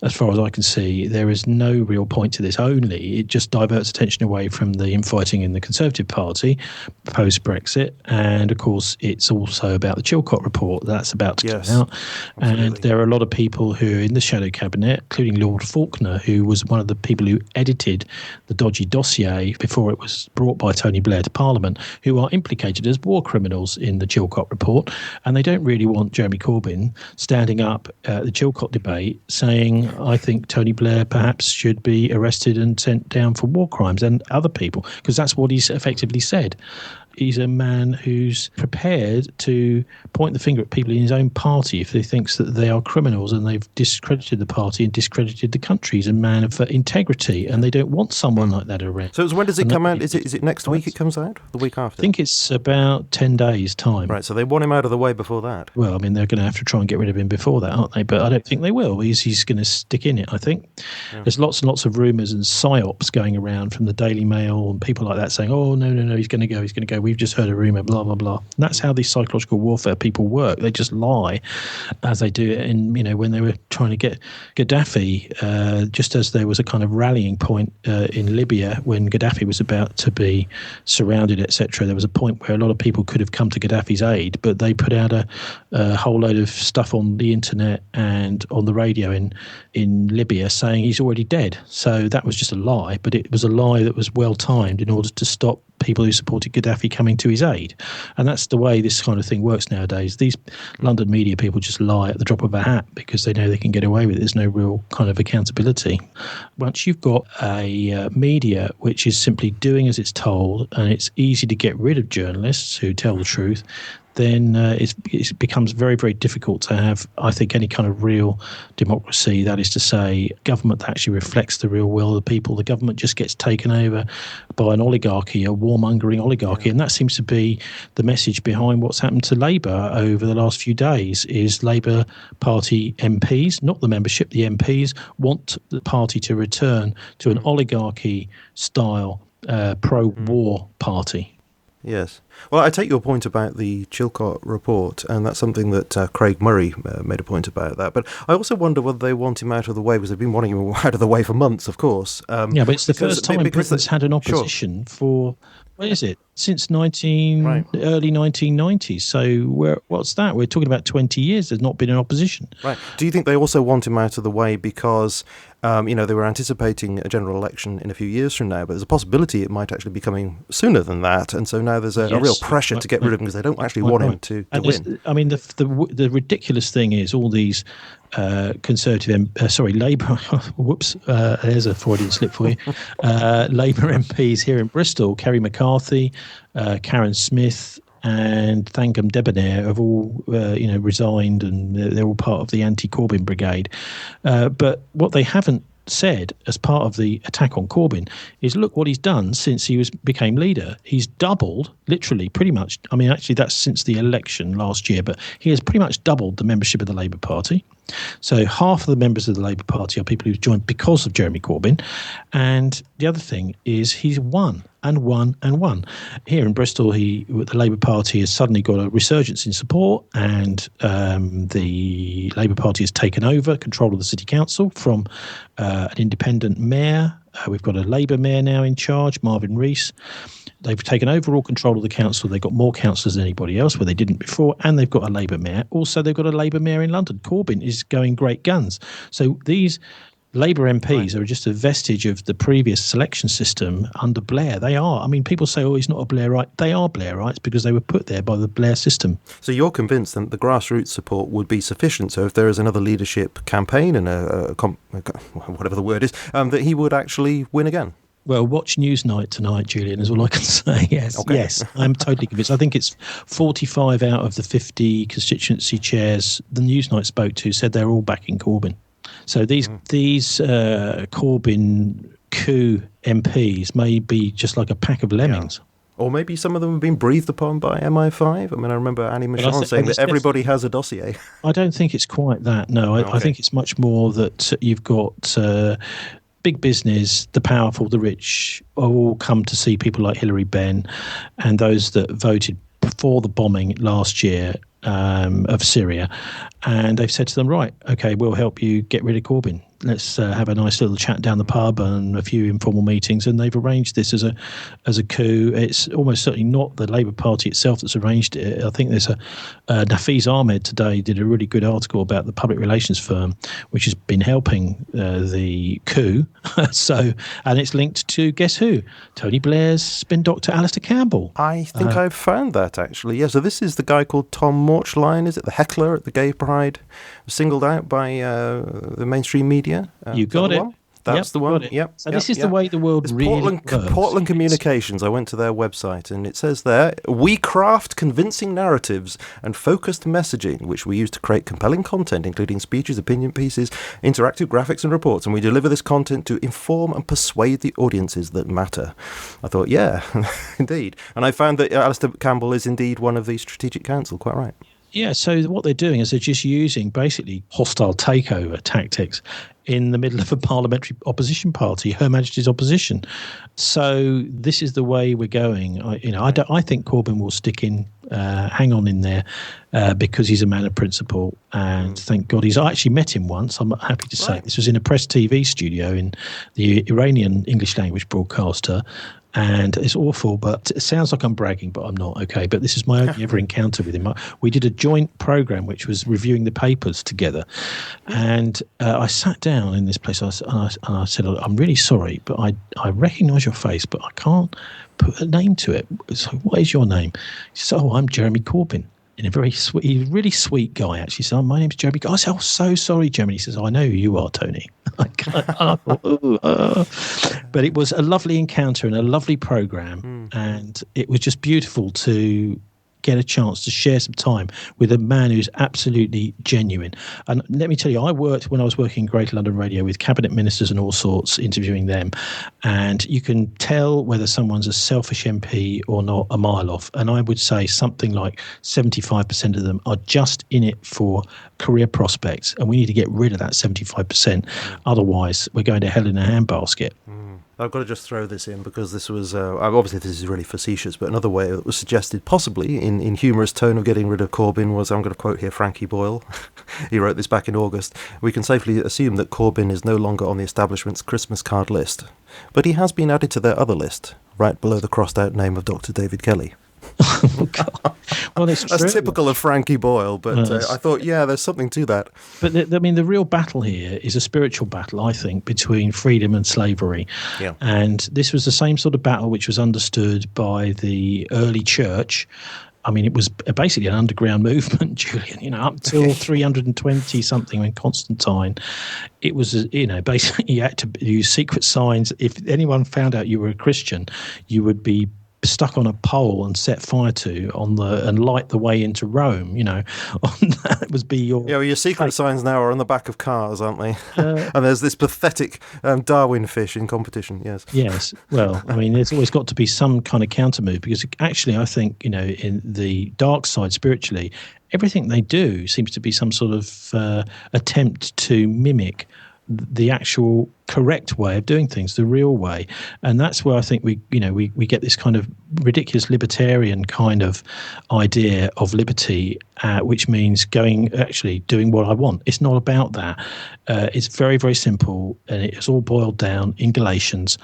As far as I can see, there is no real point to this. Only it just diverts attention away from the infighting in the Conservative Party post-Brexit. And, of course, it's also about the Chilcot report that's about to come out. Absolutely. And there are a lot of people who are in the shadow cabinet, including Lord Faulkner, who was one of the people who edited the dodgy dossier before it was brought by Tony Blair to Parliament, who are implicated as war criminals in the Chilcot report. And they don't really want Jeremy Corbyn standing up at the Chilcot debate saying, I think Tony Blair perhaps should be arrested and sent down for war crimes, and other people, because that's what he's effectively said. He's a man who's prepared to point the finger at people in his own party if he thinks that they are criminals and they've discredited the party and discredited the country. He's a man of integrity, and they don't want someone like that around. So when does it come out? Is it next week it comes out? The week after? I think it's about 10 days' time. Right, so they want him out of the way before that. Well, I mean, they're going to have to try and get rid of him before that, aren't they? But I don't think they will. He's going to stick in it, I think. Yeah. There's lots and lots of rumours and psyops going around from the Daily Mail and people like that saying, oh, no, he's going to go. We've just heard a rumour, blah, blah, blah. And that's how these psychological warfare people work. They just lie, as they do it when they were trying to get Gaddafi, just as there was a kind of rallying point in Libya when Gaddafi was about to be surrounded, etc. There was a point where a lot of people could have come to Gaddafi's aid, but they put out a whole load of stuff on the internet and on the radio in Libya saying he's already dead. So that was just a lie, but it was a lie that was well timed in order to stop people who supported Gaddafi coming to his aid. And that's the way this kind of thing works nowadays. These London media people just lie at the drop of a hat because they know they can get away with it. There's no real kind of accountability. Once you've got a media which is simply doing as it's told, and it's easy to get rid of journalists who tell the truth, then it becomes very, very difficult to have, I think, any kind of real democracy. That is to say, government that actually reflects the real will of the people. The government just gets taken over by an oligarchy, a warmongering oligarchy. And that seems to be the message behind what's happened to Labour over the last few days, is Labour Party MPs, not the membership, the MPs, want the party to return to an oligarchy-style pro-war party. Yes. Well, I take your point about the Chilcot report, and that's something that Craig Murray made a point about that. But I also wonder whether they want him out of the way, because they've been wanting him out of the way for months, of course. But it's the first time Britain's had an opposition for, what is it, since early 1990s. So what's that? We're talking about 20 years. There's not been an opposition. Right. Do you think they also want him out of the way because, they were anticipating a general election in a few years from now, but there's a possibility it might actually be coming sooner than that, and so now there's a real pressure to get rid of him because they don't actually want him to win. I mean, the ridiculous thing is all these Labour, whoops, there's a Freudian slip for you, Labour MPs here in Bristol, Kerry McCarthy, Karen Smith, and Thangam Debonair have all, resigned, and they're all part of the anti-Corbyn brigade. But what they haven't said as part of the attack on Corbyn is, look what he's done since he became leader. He's doubled, literally, pretty much. I mean, actually, that's since the election last year, but he has pretty much doubled the membership of the Labour Party. So half of the members of the Labour Party are people who've joined because of Jeremy Corbyn. And the other thing is he's won and won and won. Here in Bristol, the Labour Party has suddenly got a resurgence in support, and the Labour Party has taken over control of the City Council from an independent mayor. We've got a Labour mayor now in charge, Marvin Rees. They've taken overall control of the council. They've got more councillors than anybody else, where they didn't before, and they've got a Labour mayor. Also, they've got a Labour mayor in London. Corbyn is going great guns. So these Labour MPs are just a vestige of the previous selection system under Blair. They are. I mean, people say, oh, he's not a Blairite. They are Blairites because they were put there by the Blair system. So you're convinced that the grassroots support would be sufficient. So if there is another leadership campaign and whatever the word is, that he would actually win again? Well, watch Newsnight tonight, Julian, is all I can say. Yes, okay. Yes, I'm totally convinced. I think it's 45 out of the 50 constituency chairs the Newsnight spoke to said they're all backing Corbyn. So these Corbyn coup MPs may be just like a pack of lemmings. Yeah. Or maybe some of them have been breathed upon by MI5. I mean, I remember Annie Michon saying that everybody has a dossier. I don't think it's quite that, no. I think it's much more that you've got big business, the powerful, the rich, all come to see people like Hilary Benn, and those that voted for the bombing last year of Syria, and they've said to them, right, okay, we'll help you get rid of Corbyn. Let's have a nice little chat down the pub and a few informal meetings. And they've arranged this as a coup. It's almost certainly not the Labour Party itself that's arranged it. I think there's Nafeez Ahmed today did a really good article about the public relations firm, which has been helping the coup. And it's linked to, guess who? Tony Blair's spin doctor, Alistair Campbell. I think I've found that, actually. Yeah, so this is the guy called Tom Morchline, is it? The heckler at the Gay Pride, singled out by the mainstream media. You got it. That's the one. Yep. So this is the way the world really works. Portland Communications. I went to their website and it says there, we craft convincing narratives and focused messaging, which we use to create compelling content, including speeches, opinion pieces, interactive graphics and reports. And we deliver this content to inform and persuade the audiences that matter. I thought, yeah, indeed. And I found that Alistair Campbell is indeed one of the Strategic Council. Quite right. Yeah, so what they're doing is they're just using basically hostile takeover tactics in the middle of a parliamentary opposition party, Her Majesty's opposition. So this is the way we're going. I think Corbyn will stick in, hang on in there, because he's a man of principle. And thank God I actually met him once. I'm happy to say this was in a Press TV studio in the Iranian English language broadcaster. And it's awful, but it sounds like I'm bragging, but I'm not, okay? But this is my only ever encounter with him. We did a joint programme which was reviewing the papers together. And I sat down in this place and I said, I'm really sorry, but I recognise your face, but I can't put a name to it. So what is your name? He said, I'm Jeremy Corbyn. And he's a really sweet guy, actually. So my name's Jeremy. I said, so sorry, Jeremy. He says, I know who you are, Tony. But it was a lovely encounter and a lovely programme. And it was just beautiful to get a chance to share some time with a man who's absolutely genuine. And let me tell you, when I was working in Greater London Radio with cabinet ministers and all sorts, interviewing them, and you can tell whether someone's a selfish MP or not a mile off. And I would say something like 75% of them are just in it for career prospects, and we need to get rid of that 75%. Otherwise, we're going to hell in a handbasket. I've got to just throw this in because this was, obviously this is really facetious, but another way that was suggested possibly in humorous tone of getting rid of Corbyn was, I'm going to quote here Frankie Boyle. He wrote this back in August. We can safely assume that Corbyn is no longer on the establishment's Christmas card list, but he has been added to their other list, right below the crossed out name of Dr. David Kelly. Oh, God. Well, it's That's true. Typical of Frankie Boyle, but I thought, there's something to that. But the real battle here is a spiritual battle, I think, between freedom and slavery. Yeah. And this was the same sort of battle which was understood by the early church. I mean, it was basically an underground movement, Julian, up until 320 something when Constantine, it was, basically you had to use secret signs. If anyone found out you were a Christian, you would be stuck on a pole and set fire to and light the way into Rome. That was be your your secret signs now are on the back of cars, aren't they? And there's this pathetic Darwin fish in competition. Yes. Well, I mean, there's always got to be some kind of counter move, because actually I think in the dark side spiritually, everything they do seems to be some sort of attempt to mimic the actual correct way of doing things, the real way. And that's where I think we get this kind of ridiculous libertarian kind of idea of liberty, which means doing what I want. It's not about that. It's very, very simple, and it's all boiled down in Galatians.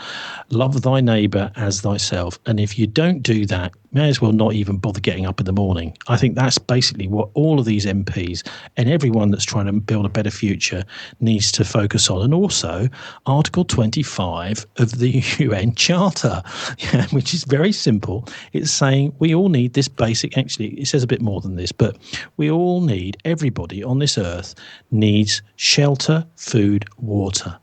Love thy neighbour as thyself. And if you don't do that, may as well not even bother getting up in the morning. I think that's basically what all of these MPs and everyone that's trying to build a better future needs to focus on. And also Article 25 of the UN Charter, which is very simple. It's saying we all need this basic, actually it says a bit more than this, but everybody on this earth needs shelter, food, water.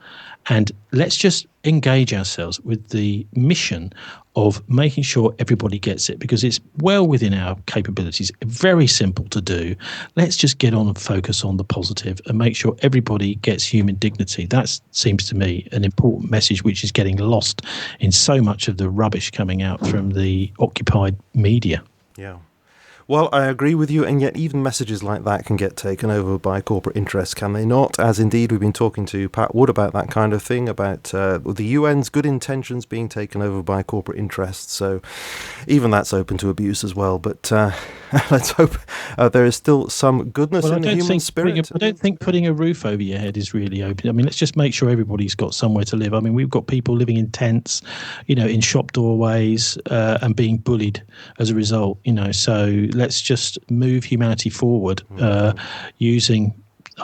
And let's just engage ourselves with the mission of making sure everybody gets it, because it's well within our capabilities, very simple to do. Let's just get on and focus on the positive and make sure everybody gets human dignity. That seems to me an important message which is getting lost in so much of the rubbish coming out from the occupied media. Yeah. Well, I agree with you, and yet even messages like that can get taken over by corporate interests, can they not? As indeed we've been talking to Pat Wood about that kind of thing, about the UN's good intentions being taken over by corporate interests. So even that's open to abuse as well. But let's hope there is still some goodness in the human spirit. I don't think putting a roof over your head is really open. I mean, let's just make sure everybody's got somewhere to live. I mean, we've got people living in tents, in shop doorways, and being bullied as a result, so let's just move humanity forward using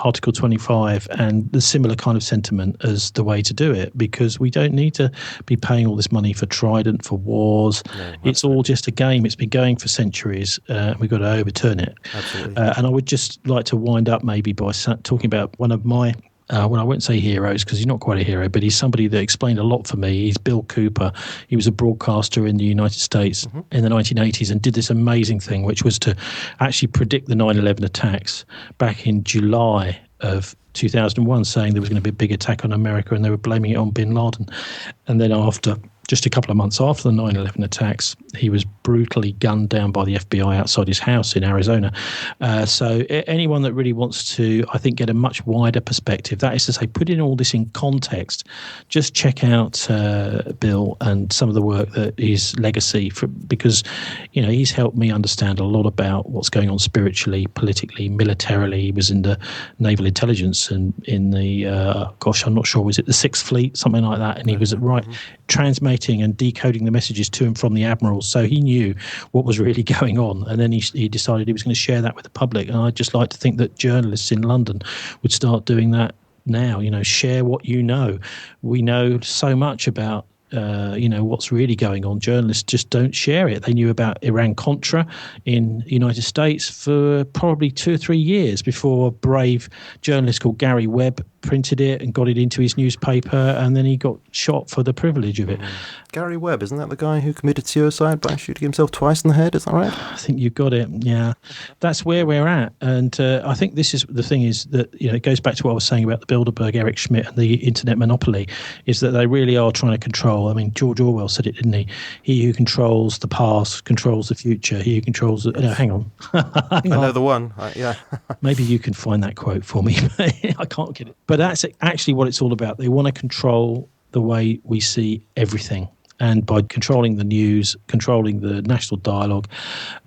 Article 25 and the similar kind of sentiment as the way to do it, because we don't need to be paying all this money for Trident, for wars. No, it's all just a game. It's been going for centuries. We've got to overturn it. Absolutely. And I would just like to wind up maybe by talking about one of my well, I won't say heroes because he's not quite a hero, but he's somebody that explained a lot for me. He's Bill Cooper. He was a broadcaster in the United States in the 1980s and did this amazing thing, which was to actually predict the 9/11 attacks back in July of 2001, saying there was going to be a big attack on America and they were blaming it on bin Laden. And then just a couple of months after the 9/11 attacks, he was brutally gunned down by the FBI outside his house in Arizona. So anyone that really wants to, I think, get a much wider perspective, that is to say, putting all this in context, just check out Bill and some of the work that his legacy, because, he's helped me understand a lot about what's going on spiritually, politically, militarily. He was in the naval intelligence and in the, I'm not sure, was it the 6th Fleet, something like that, and he was transmitting and decoding the messages to and from the admirals, so he knew what was really going on, and then he decided he was going to share that with the public. And I'd just like to think that journalists in London would start doing that now. Share what you know. We know so much about what's really going on. Journalists just don't share it. They knew about Iran-Contra in the United States for probably 2 or 3 years before a brave journalist called Gary Webb printed it and got it into his newspaper, and then he got shot for the privilege of it. Gary Webb, isn't that the guy who committed suicide by shooting himself twice in the head? Is that right? I think you've got it, yeah. That's where we're at. And I think this is the thing is that, it goes back to what I was saying about the Bilderberg, Eric Schmidt and the internet monopoly, is that they really are trying to control. I mean, George Orwell said it, didn't he? He who controls the past controls the future. He who controls the... No, hang on. I know the one, yeah. Maybe you can find that quote for me. I can't get it. But that's actually what it's all about. They want to control the way we see everything. And by controlling the news, controlling the national dialogue,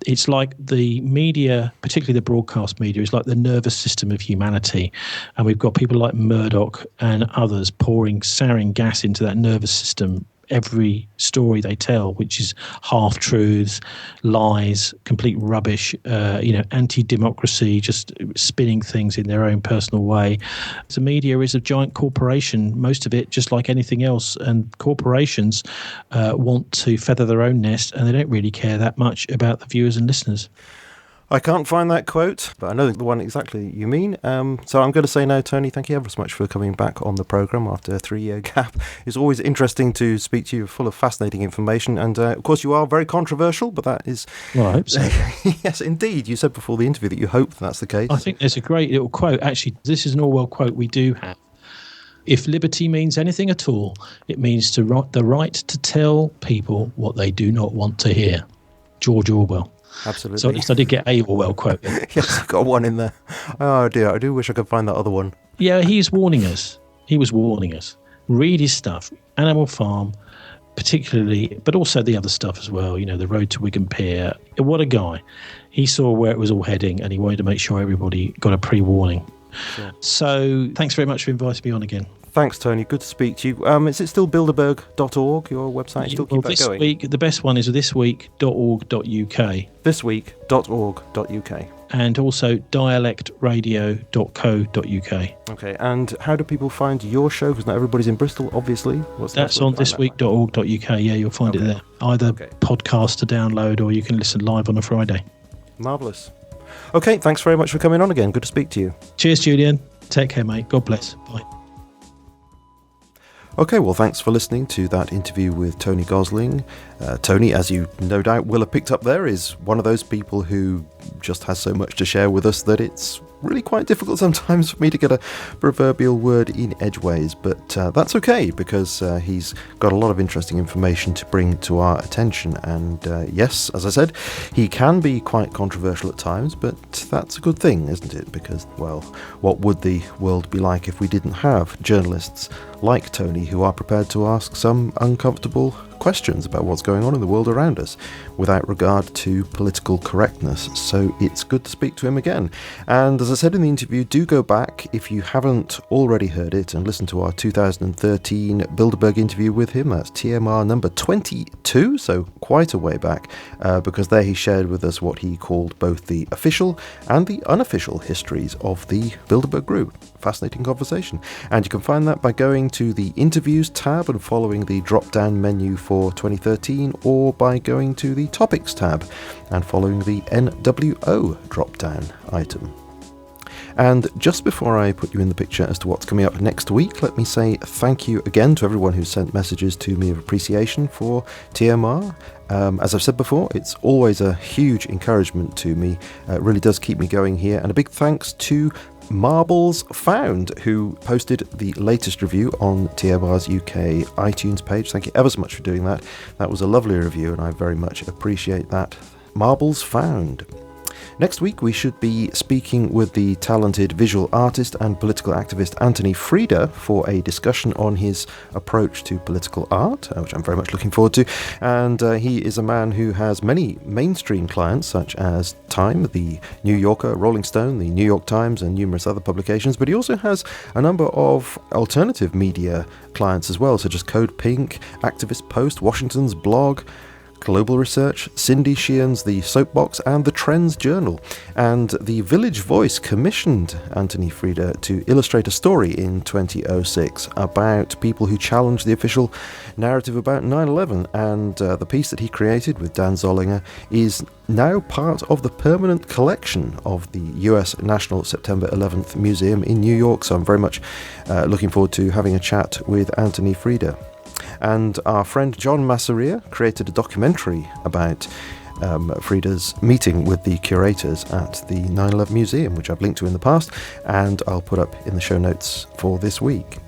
it's like the media, particularly the broadcast media, is like the nervous system of humanity. And we've got people like Murdoch and others pouring sarin gas into that nervous system every story they tell, which is half-truths, lies, complete rubbish, anti-democracy, just spinning things in their own personal way. The media is a giant corporation, most of it just like anything else, and corporations want to feather their own nest, and they don't really care that much about the viewers and listeners. I can't find that quote, but I know the one exactly you mean. So I'm going to say no, Tony. Thank you ever so much for coming back on the programme after a 3-year gap. It's always interesting to speak to you, full of fascinating information. And, of course, you are very controversial, but that is... Well, I hope so. Yes, indeed. You said before the interview that you hope that's the case. I think there's a great little quote. Actually, this is an Orwell quote we do have. If liberty means anything at all, it means the right to tell people what they do not want to hear. George Orwell. Absolutely. So at least I did get a Orwell quote. Yes, I've got one in there. Oh dear, I do wish I could find that other one. Yeah, he's warning us. He was warning us. Read his stuff. Animal Farm, particularly, but also the other stuff as well. The Road to Wigan Pier. What a guy. He saw where it was all heading and he wanted to make sure everybody got a pre-warning. Sure. So thanks very much for inviting me on again. Thanks, Tony. Good to speak to you. Is it still bilderberg.org, your website? Still keep that going? Week, the best one is thisweek.org.uk. Thisweek.org.uk. And also dialectradio.co.uk. Okay, and how do people find your show? Because not everybody's in Bristol, obviously. That's on thisweek.org.uk. Yeah, you'll find it there. Either podcast to download or you can listen live on a Friday. Marvellous. Okay, thanks very much for coming on again. Good to speak to you. Cheers, Julian. Take care, mate. God bless. Bye. Okay, well, thanks for listening to that interview with Tony Gosling. Tony, as you no doubt will have picked up there, is one of those people who just has so much to share with us that it's really quite difficult sometimes for me to get a proverbial word in edgeways, but that's okay, because he's got a lot of interesting information to bring to our attention. And yes, as I said, he can be quite controversial at times, but that's a good thing, isn't it? Because, well, what would the world be like if we didn't have journalists like Tony who are prepared to ask some uncomfortable questions about what's going on in the world around us without regard to political correctness? So it's good to speak to him again. And as I said in the interview, do go back if you haven't already heard it and listen to our 2013 Bilderberg interview with him. That's TMR number 22, so quite a way back, because there he shared with us what he called both the official and the unofficial histories of the Bilderberg Group. Fascinating conversation. And you can find that by going to the interviews tab and following the drop down menu for 2013, or by going to the topics tab and following the NWO drop down item. And just before I put you in the picture as to what's coming up next week, let me say thank you again to everyone who sent messages to me of appreciation for TMR. As I've said before, it's always a huge encouragement to me. It really does keep me going here. And a big thanks to Marbles Found, who posted the latest review on TMR's UK iTunes page. Thank you ever so much for doing that. That was a lovely review, and I very much appreciate that. Marbles Found. Next week, we should be speaking with the talented visual artist and political activist Anthony Frieda for a discussion on his approach to political art, which I'm very much looking forward to. And he is a man who has many mainstream clients, such as Time, the New Yorker, Rolling Stone, the New York Times, and numerous other publications. But he also has a number of alternative media clients as well, such as Code Pink, Activist Post, Washington's Blog, Global Research, Cindy Sheehan's The Soapbox, and The Trends Journal. And the Village Voice commissioned Anthony Frieda to illustrate a story in 2006 about people who challenged the official narrative about 9/11, and the piece that he created with Dan Zollinger is now part of the permanent collection of the US National September 11th Museum in New York. So I'm very much looking forward to having a chat with Anthony Frieda. And our friend John Masseria created a documentary about Frieda's meeting with the curators at the 9/11 Museum, which I've linked to in the past, and I'll put up in the show notes for this week.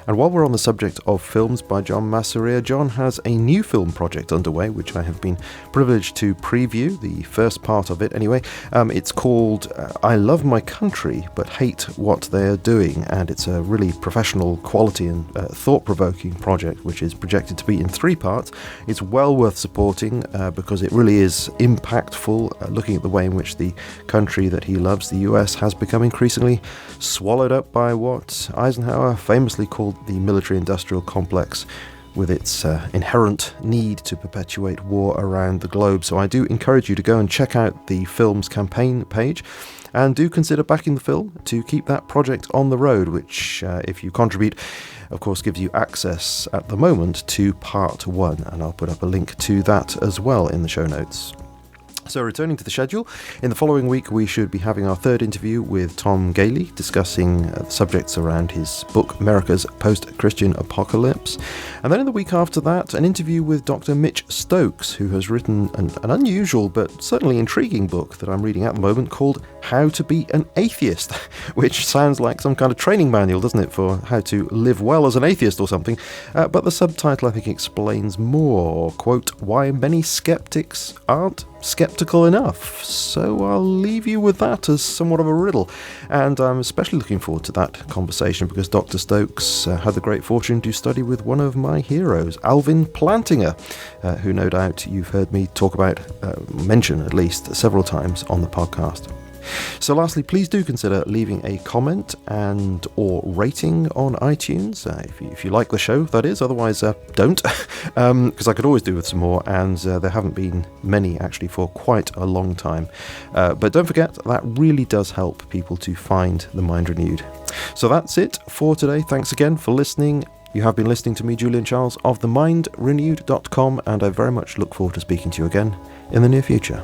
And while we're on the subject of films by John Masseria, John has a new film project underway, which I have been privileged to preview, the first part of it anyway. It's called I Love My Country, But Hate What They're Doing, and it's a really professional, quality and thought-provoking project, which is projected to be in 3 parts. It's well worth supporting because it really is impactful, looking at the way in which the country that he loves, the US, has become increasingly swallowed up by what Eisenhower famously called the military-industrial complex, with its inherent need to perpetuate war around the globe. So I do encourage you to go and check out the film's campaign page, and do consider backing the film to keep that project on the road, which, if you contribute, of course gives you access at the moment to part 1, and I'll put up a link to that as well in the show notes. So returning to the schedule, in the following week we should be having our 3rd interview with Tom Gailey, discussing subjects around his book America's Post-Christian Apocalypse. And then in the week after that, an interview with Dr. Mitch Stokes, who has written an unusual but certainly intriguing book that I'm reading at the moment called How to Be an Atheist, which sounds like some kind of training manual, doesn't it, for how to live well as an atheist or something. But the subtitle, I think, explains more. Quote, why many skeptics aren't skeptical enough. So I'll leave you with that as somewhat of a riddle, and I'm especially looking forward to that conversation because Dr. Stokes had the great fortune to study with one of my heroes, Alvin Plantinga, who no doubt you've heard me talk about, mention at least several times on the podcast. So lastly, please do consider leaving a comment and or rating on iTunes, if you like the show, that is. Otherwise, don't, because I could always do with some more, and there haven't been many actually for quite a long time. But don't forget, that really does help people to find The Mind Renewed. So that's it for today. Thanks again for listening. You have been listening to me, Julian Charles, of themindrenewed.com, and I very much look forward to speaking to you again in the near future.